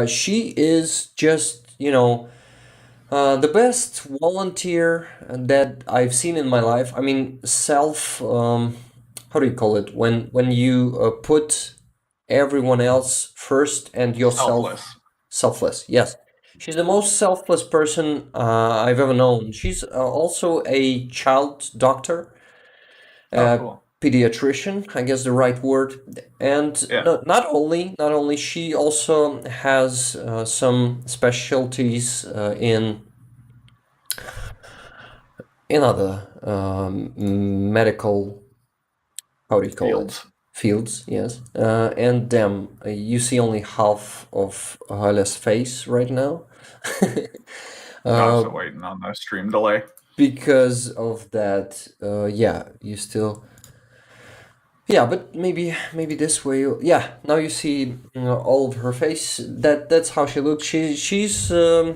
She is just, the best volunteer that I've seen in my life. How do you call it? When you put everyone else first and yourself. Selfless, yes. She's the most selfless person I've ever known. She's also a child doctor. Cool. pediatrician, I guess the right word. And Yeah. not only she also has some specialties in other medical, how do you call it, Fields. fields, yes. And you see only half of Hale's face right now. I'm still waiting on the stream delay. Because of that, yeah, you still, yeah, but maybe this way, yeah. Now you see all of her face. That's how she looks. She's a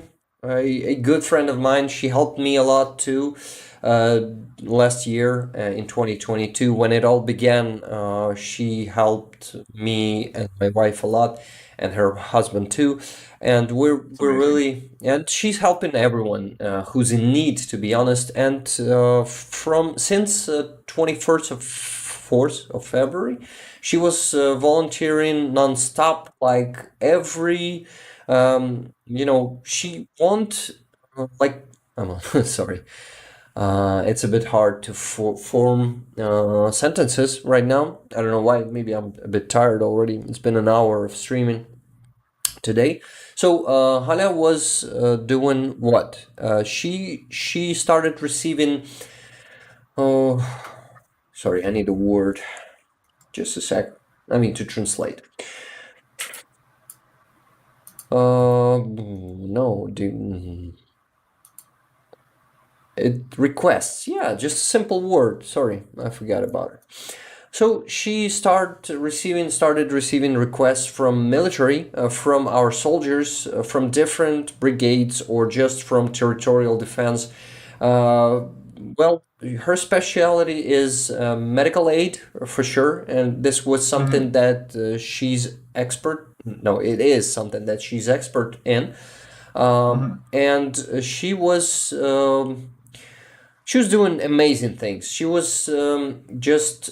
good friend of mine. She helped me a lot too. Last year in 2022, when it all began, she helped me and my wife a lot, and her husband too. And we're amazing. really, and she's helping everyone who's in need, to be honest. And from since 21st of 4th of February, she was volunteering nonstop, like every, she won't, like, I'm sorry. It's a bit hard to form sentences right now. I don't know why. Maybe I'm a bit tired already. It's been an hour of streaming today. So Hala was doing what? She started receiving. Oh, sorry, I need a word. Just a sec. I mean to translate. No, it requests. Yeah, just a simple word. Sorry, I forgot about it. So she started receiving requests from military, from our soldiers, from different brigades, or just from territorial defense. Well, her specialty is medical aid for sure, and this was something that she's expert. No, it is something that she's expert in, and she was doing amazing things. She was just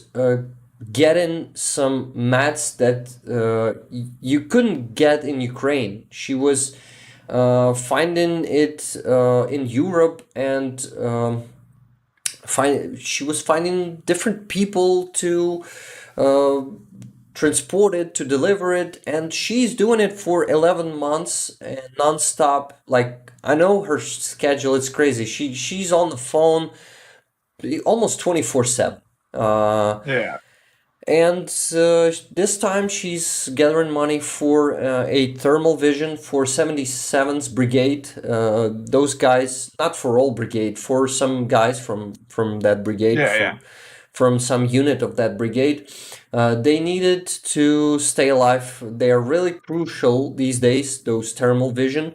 getting some mats that you couldn't get in Ukraine. She was finding it in Europe, and she was finding different people to transport it, to deliver it, and she's doing it for 11 months and nonstop. Like, I know her schedule, it's crazy. She's on the phone almost 24/7. Yeah. And this time she's gathering money for a thermal vision for 77th Brigade. Those guys, not for all brigade, for some guys from that brigade, Yeah. from some unit of that brigade. They needed to stay alive. They are really crucial these days, those thermal vision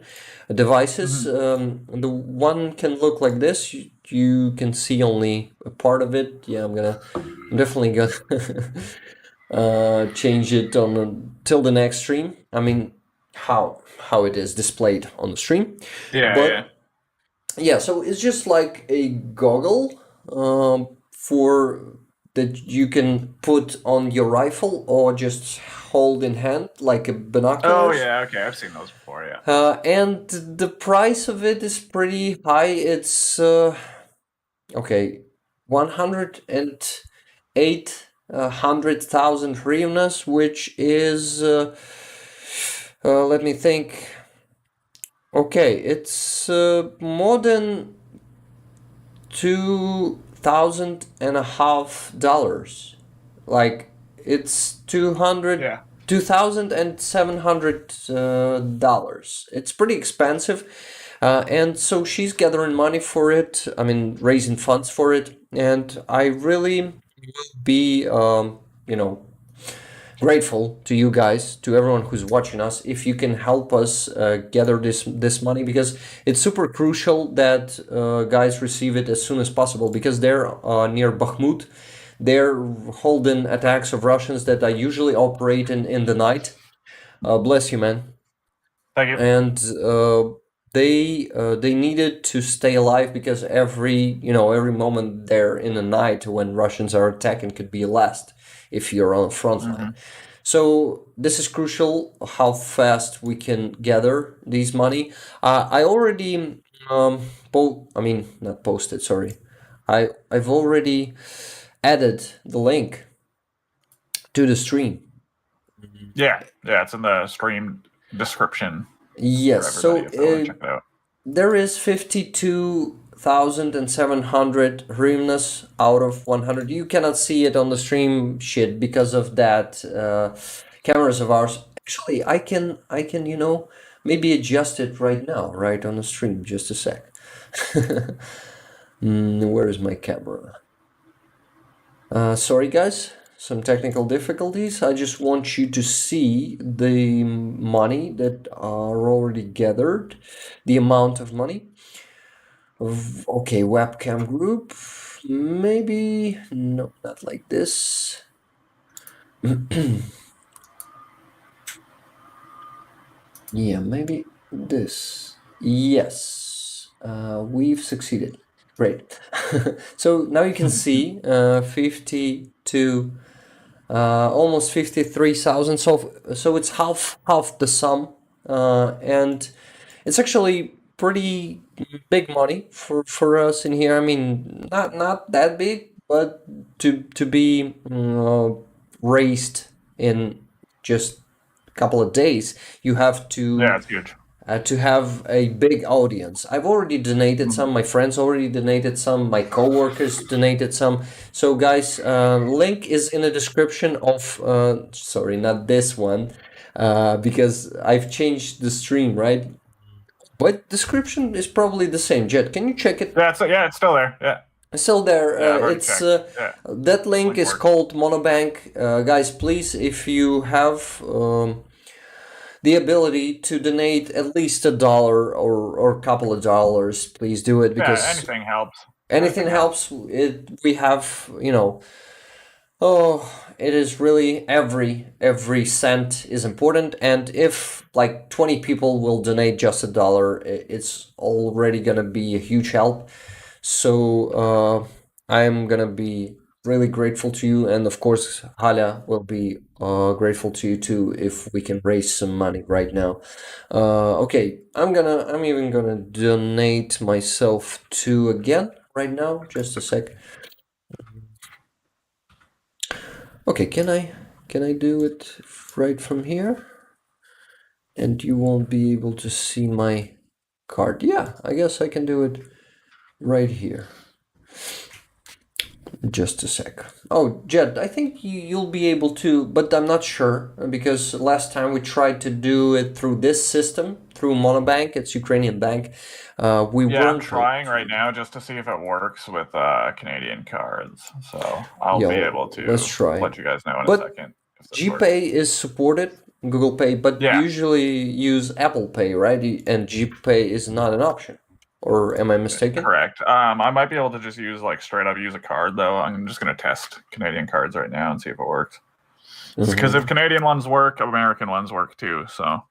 devices. The one can look like this. You can see only a part of it. Yeah, I'm definitely gonna change it till the next stream. I mean, how it is displayed on the stream. Yeah. Yeah, so it's just like a goggle for that you can put on your rifle or just hold in hand like a binoculars. Oh yeah, okay, I've seen those before. Yeah. And the price of it is pretty high. It's okay, 108,000 hryvnias, which is let me think. Okay, it's more than $2,500. Like, it's $2,700. It's pretty expensive. And so she's gathering money for it. I mean, raising funds for it. And I really will be, grateful to you guys, to everyone who's watching us, if you can help us gather this money, because it's super crucial that guys receive it as soon as possible, because they're near Bakhmut. They're holding attacks of Russians that I usually operate in the night. Bless you, man. Thank you. And they needed to stay alive, because every moment they're in the night when Russians are attacking could be a last if you're on the front line. So this is crucial, how fast we can gather these money. I already not posted, sorry. I've already added the link to the stream. Yeah, it's in the stream description Yes, for so everybody if they want to check it out. there is 52,700 hryvnias out of 100. You cannot see it on the stream shit because of that cameras of ours. Actually, I can maybe adjust it right now, right on the stream. Just a sec. Where is my camera? Sorry, guys. Some technical difficulties. I just want you to see the money that are already gathered, the amount of money. Okay, webcam group. Maybe no, not like this. Yeah, maybe this. Yes, we've succeeded. Great. So now you can see 52. Almost 53,000. So it's half the sum, and it's actually pretty big money for us in here. I mean, not that big, but to be raised in just a couple of days, you have to. Yeah, it's huge. To have a big audience. I've already donated some, my friends already donated some, my coworkers donated some. So guys, link is in the description of, sorry, not this one, because I've changed the stream, right? But description is probably the same. Jet, can you check it? Yeah, it's still there. Yeah. Still there. Yeah, I've already It's checked. Yeah. that link is works. called Monobank. Guys, please, if you have the ability to donate at least $1 or a couple of dollars, please do it, because anything helps. anything helps. We have, it is really every cent is important, and if like 20 people will donate just $1, it's already gonna be a huge help. So I'm gonna be really grateful to you, and of course Hala will be grateful to you too if we can raise some money right now. Okay, I'm even gonna donate myself too again right now. Just a sec. Okay, can I do it right from here? And you won't be able to see my card. Yeah, I guess I can do it right here. Just a sec. Oh, Jed, I think you'll be able to, but I'm not sure, because last time we tried to do it through this system, through Monobank. It's Ukrainian bank. We Yeah, I'm weren't trying right now just to see if it works with Canadian cards. So I'll Yeah, be able to let's try. let you guys know in But a second. If this works. GPay is supported, Google Pay, but Yeah. usually use Apple Pay, right? And GPay is not an option. Or am I mistaken? Correct. I might be able to just use straight up use a card though. I'm just gonna test Canadian cards right now and see if it works. Because if Canadian ones work, American ones work too. So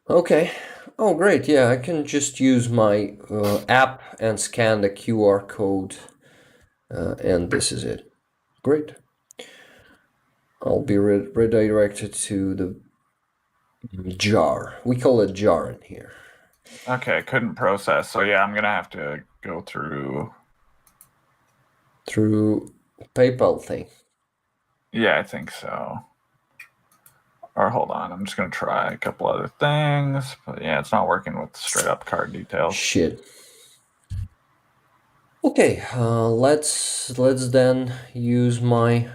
Okay. Oh, great. Yeah, I can just use my app and scan the QR code, and this is it. Great. I'll be redirected to the jar. We call it jar in here. okay, couldn't process. So yeah, I'm gonna have to go through. Through PayPal thing. Yeah, I think so. Or hold on, I'm just gonna try a couple other things. But yeah, it's not working with straight up card details. Shit. Okay, let's then use my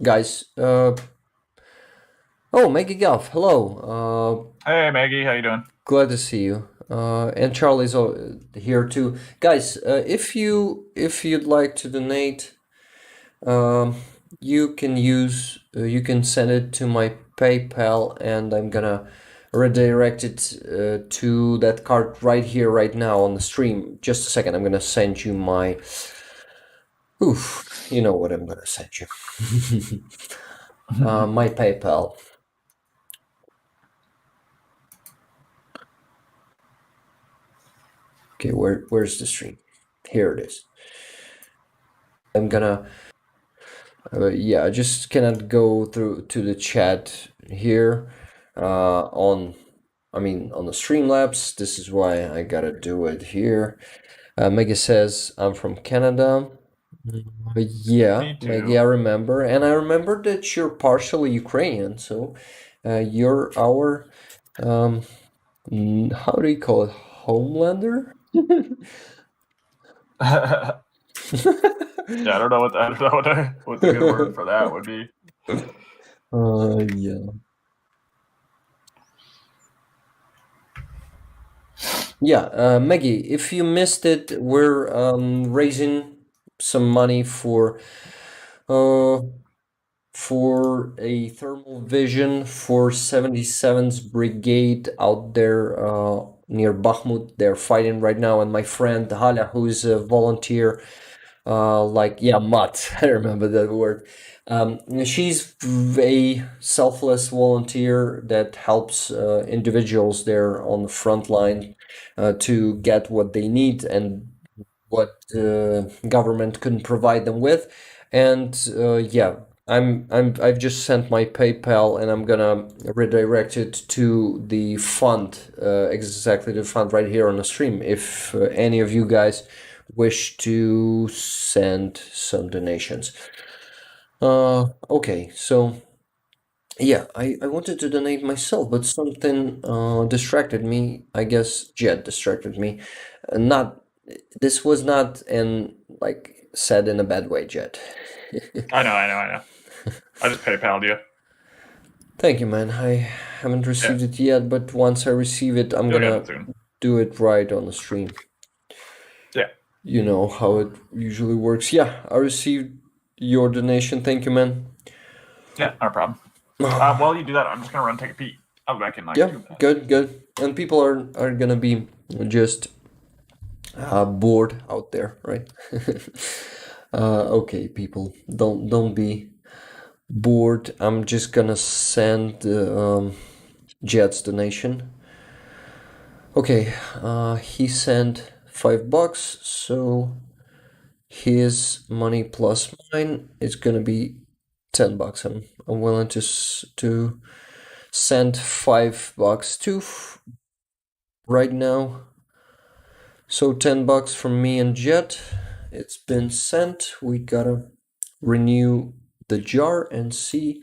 guys. Oh, Maggie Golf, hello. Hey Maggie, how you doing? Glad to see you. And Charlie's here too. Guys, if you'd like to donate, you can send it to my PayPal, and I'm gonna redirect it to that card right here, right now on the stream. Just a second, I'm gonna send you my. Oof, you know what I'm gonna send you. My PayPal. Okay, where's the stream? Here it is. I'm gonna. Yeah, I just cannot go through to the chat here on the Streamlabs. This is why I gotta do it here. Maggie says, I'm from Canada. Yeah, Me Maggie, too. I remember. And I remember that you're partially Ukrainian, so you're our, how do you call it? Homelander? Yeah, I don't know what the good word for that would be. Yeah. Yeah, Maggie, if you missed it, we're raising some money uh, for a thermal vision for 77th Brigade out there near Bakhmut. They're fighting right now, and my friend Hala, who's a volunteer, Mutt, I remember that word. She's a selfless volunteer that helps individuals there on the front line to get what they need and what government couldn't provide them with. And I've just sent my PayPal and I'm gonna redirect it to the fund, exactly the fund right here on the stream. If any of you guys wish to send some donations. Okay, so yeah, I wanted to donate myself, but something distracted me. I guess Jet distracted me. Not this was not in like said in a bad way, Jet. I know. I just PayPal'd you. Thank you, man. I haven't received it yet, but once I receive it, I'm You'll get gonna it soon. do it right on the stream. Yeah. You know how it usually works. Yeah, I received your donation. Thank you, man. Yeah, no problem. While you do that, I'm just gonna run take a pee. I'll be back in like 2 Yeah, minutes. good. And people are gonna be just bored out there, right? Okay, people, don't be bored. I'm just gonna send Jet's donation. Okay, he sent $5, so his money plus mine is gonna be $10. I'm willing to send $5 too right now. So $10 from me and Jet. It's been sent. We gotta renew the jar and see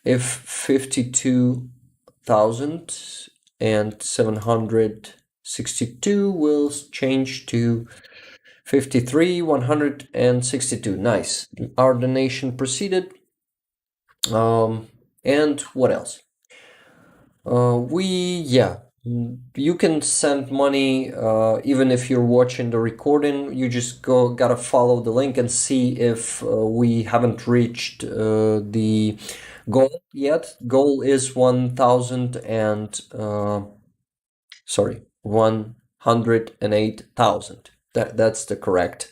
if 52,762 will change to 53,162. Nice. Our donation proceeded. And what else? You can send money even if you're watching the recording. You just gotta follow the link and see if we haven't reached the goal yet. Goal is 108,000. That's the correct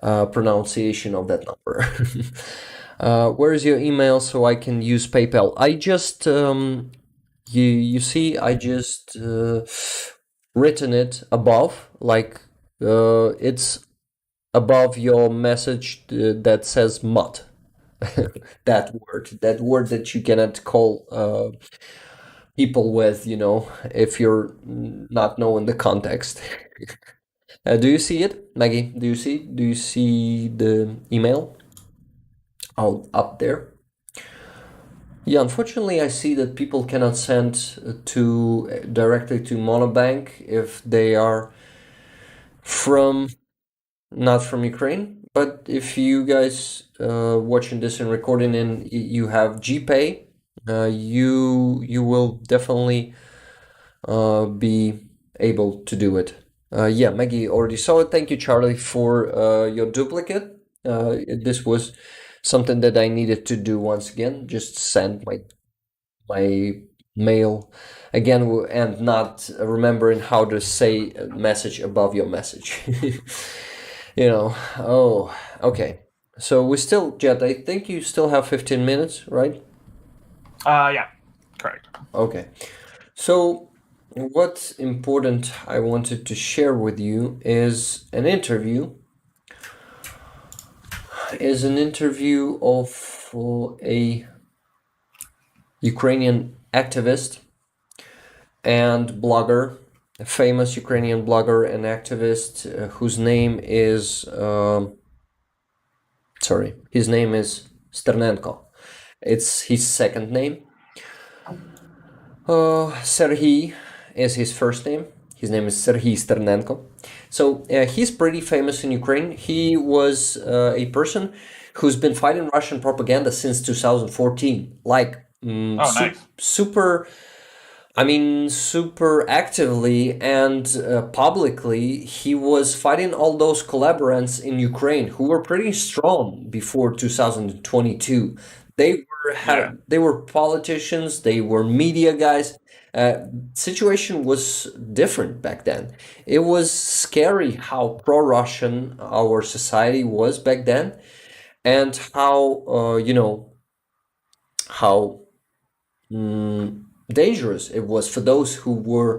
pronunciation of that number. Where's your email so I can use PayPal? I just you see, I just written it above, like it's above your message that says "mut." that word that you cannot call people with, if you're not knowing the context. Do you see it, Maggie? Do you see the email out up there? Yeah, unfortunately, I see that people cannot send directly to Monobank if they are not from Ukraine. But if you guys watching this and recording and you have GPay, you will definitely be able to do it. Yeah, Maggie already saw it. Thank you, Charlie, for your duplicate. This was something that I needed to do once again. Just send my mail again and not remembering how to say a message above your message. Oh, okay. So we still, Jet, I think you still have 15 minutes, right? Yeah, correct. Okay. So what's important I wanted to share with you is an interview of a Ukrainian activist and blogger a famous Ukrainian blogger and activist whose name is his name is Sternenko. It's his second name. Serhiy is his first name. His name is Serhiy Sternenko. So he's pretty famous in Ukraine. He was a person who's been fighting Russian propaganda since 2014. Like, Nice. super actively and publicly. He was fighting all those collaborants in Ukraine who were pretty strong before 2022. They were politicians, they were media guys. Situation was different back then. It was scary how pro-Russian our society was back then, and how dangerous it was for those who were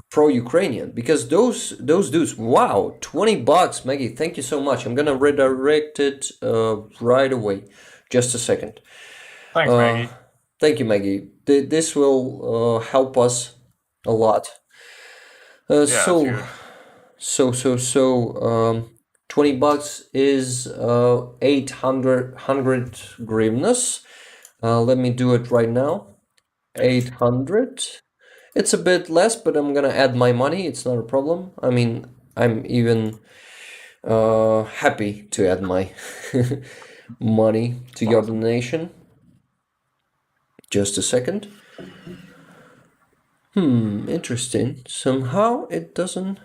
pro-Ukrainian, because those dudes. Wow, $20, Maggie. Thank you so much. I'm gonna redirect it right away. Just a second. Thanks, Maggie. Thank you, Maggie. This will help us a lot. Yeah, it's huge. $20 is 800 grivnas. Let me do it right now. 800. It's a bit less, but I'm gonna add my money. It's not a problem. I mean, I'm even happy to add my money to your donation. Just a second. Interesting. Somehow it doesn't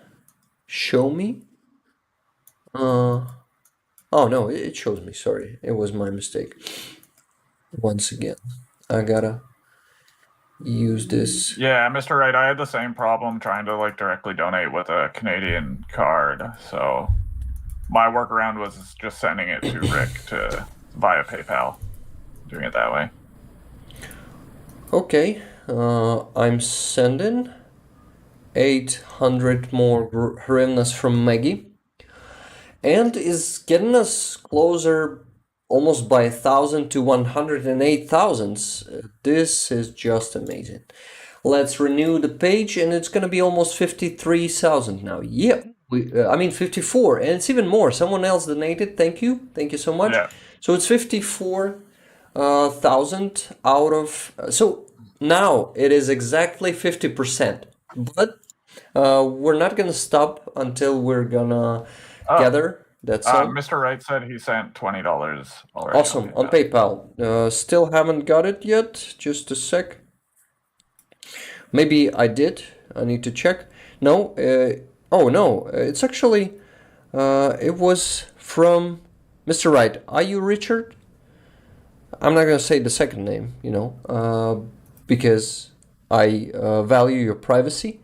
show me. Oh no, it shows me. Sorry, it was my mistake. Once again, I gotta use this. Yeah, Mr. Wright, I had the same problem trying to like directly donate with a Canadian card. So my workaround was just sending it to Rick via PayPal, doing it that way. Okay, I'm sending 800 more hryvnias from Maggie, and is getting us closer almost by 1,000 to 108,000. This is just amazing. Let's renew the page, and it's gonna be almost 53,000 now. Yeah, 54, and it's even more. Someone else donated. Thank you so much. Yeah. So it's 54,000 out of. So now it is exactly 50%. But we're not gonna stop until we're gonna gather that sum. Mr. Wright said he sent $20 already. Awesome, on PayPal. Still haven't got it yet. Just a sec. Maybe I did. I need to check. No. Oh no. It's actually. It was from Mr. Wright. Are you Richard? I'm not gonna say the second name. Because I value your privacy.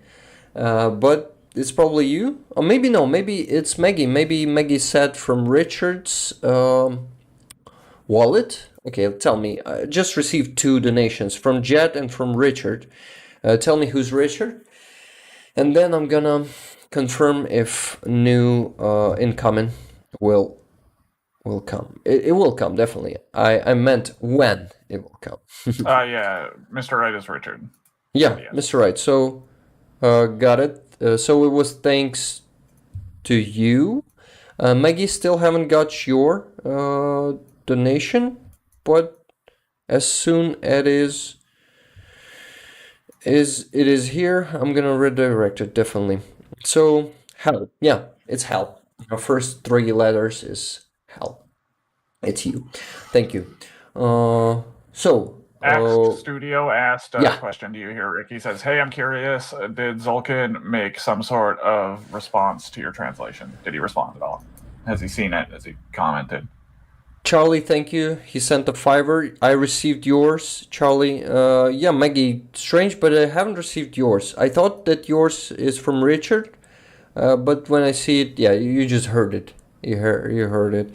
But it's probably you. Or maybe no. Maybe it's Maggie. Maybe Maggie said from Richard's wallet. Okay, tell me. I just received 2 donations from Jet and from Richard. Tell me who's Richard, and then I'm gonna confirm if new incoming will come. It will come, definitely. I meant when it will come. Yeah, Mr. Wright is Richard. Yeah, Yes. Mr. Wright. So, got it. So it was thanks to you. Maggie, still haven't got your donation, but as soon as it is here, I'm gonna redirect it, definitely. So hell, yeah, it's hell. Our first 3 letters is hell. It's you. Thank you. Axe Studio asked a yeah. question to you here, Rick. He says, "Hey, I'm curious. Did Zolkin make some sort of response to your translation? Did he respond at all? Has he seen it? Has he commented?" Charlie, thank you. He sent a $5. I received yours, Charlie. Yeah, Maggie, strange, but I haven't received yours. I thought that yours is from Richard, but when I see it, yeah, you just heard it. You heard it.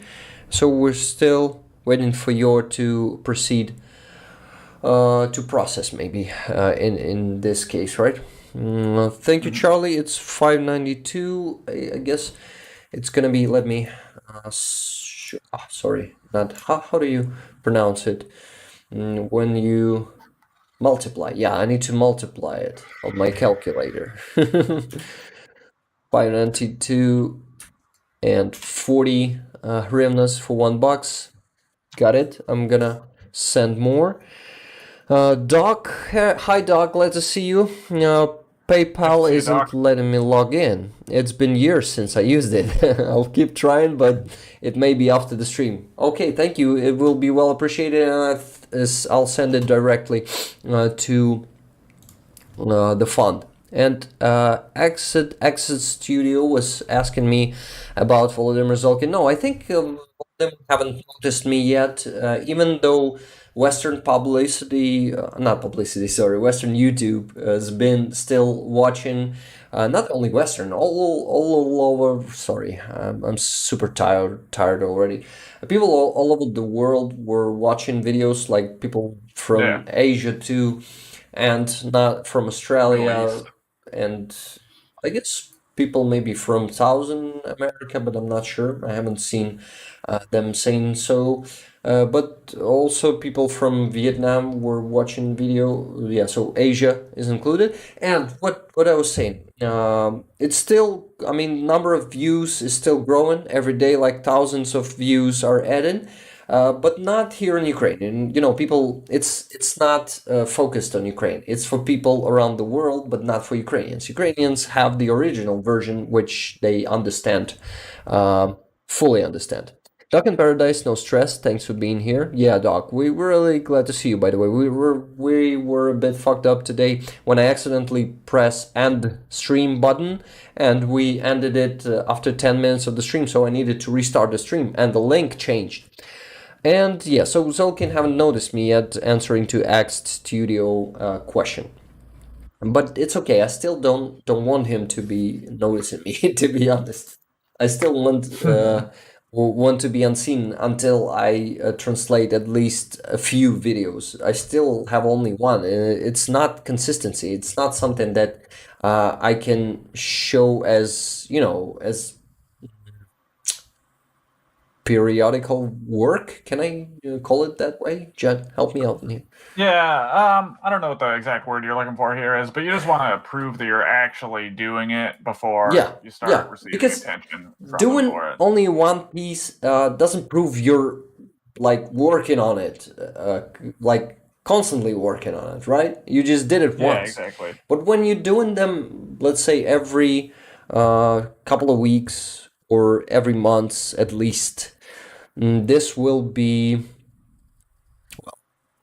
So we're still waiting for your to proceed to process, maybe in this case, right? Thank you, Charlie. It's 592. I guess it's gonna be. Let me. Sorry, not how do you pronounce it when you Multiply. Yeah, I need to multiply it on my calculator. 592 and 40 hryvnias for $1. Got it. I'm gonna send more. Doc, hi Doc, glad to see you. PayPal see you, isn't Doc. letting me log in. It's been years since I used it. I'll keep trying, but it may be after the stream. Okay, thank you. It will be well appreciated, and I'll send it directly to the fund. And Exit Studio was asking me about Volodymyr Zolkin. No, I think Volodymyr haven't noticed me yet, even though Western publicity, not publicity, sorry, Western YouTube has been still watching, not only Western, all over. Sorry, I'm super tired already. People all over the world were watching videos, like people from Yeah. Asia too, and not from Middle Australia, East. and I guess people maybe from South America, but I'm not sure. I haven't seen them saying so. But also people from Vietnam were watching video. Yeah, so Asia is included. And what I was saying, it's still, I mean, number of views is still growing every day. Like thousands of views are added. But not here in Ukraine. And people, it's not focused on Ukraine. It's for people around the world, but not for Ukrainians. Ukrainians have the original version, which they understand, fully understand. Doc in Paradise, no stress. Thanks for being here. Yeah, Doc, we were really glad to see you. By the way, we were a bit fucked up today when I accidentally pressed end stream button, and we ended it after 10 minutes of the stream. So I needed to restart the stream, and the link changed. And yeah, so Zolkin haven't noticed me yet answering to Axt Studio question. But it's okay, I still don't want him to be noticing me, to be honest. I still want to be unseen until I translate at least a few videos. I still have only one. It's not consistency. It's not something that I can show as, as periodical work. Can I call it that way? Jed, help me out in here. Yeah, I don't know what the exact word you're looking for here is, but you just want to prove that you're actually doing it before you start receiving because attention from doing them for it. only one piece doesn't prove you're like working on it, like constantly working on it, right? You just did it Yeah, once. exactly. But when you're doing them, let's say every couple of weeks or every month at least, this will be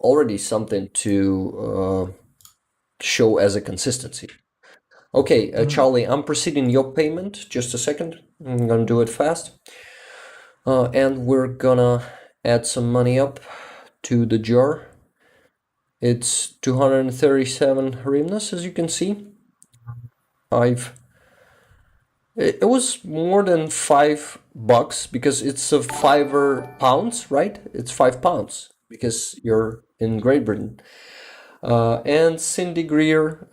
already something to show as a consistency. Okay, Charlie, I'm proceeding your payment. Just a second. I'm gonna do it fast. And we're gonna add some money up to the jar. It's 237 hryvnias, as you can see. It was more than $5 because it's a £5, right? It's £5 because you're in Great Britain. And Cindy Greer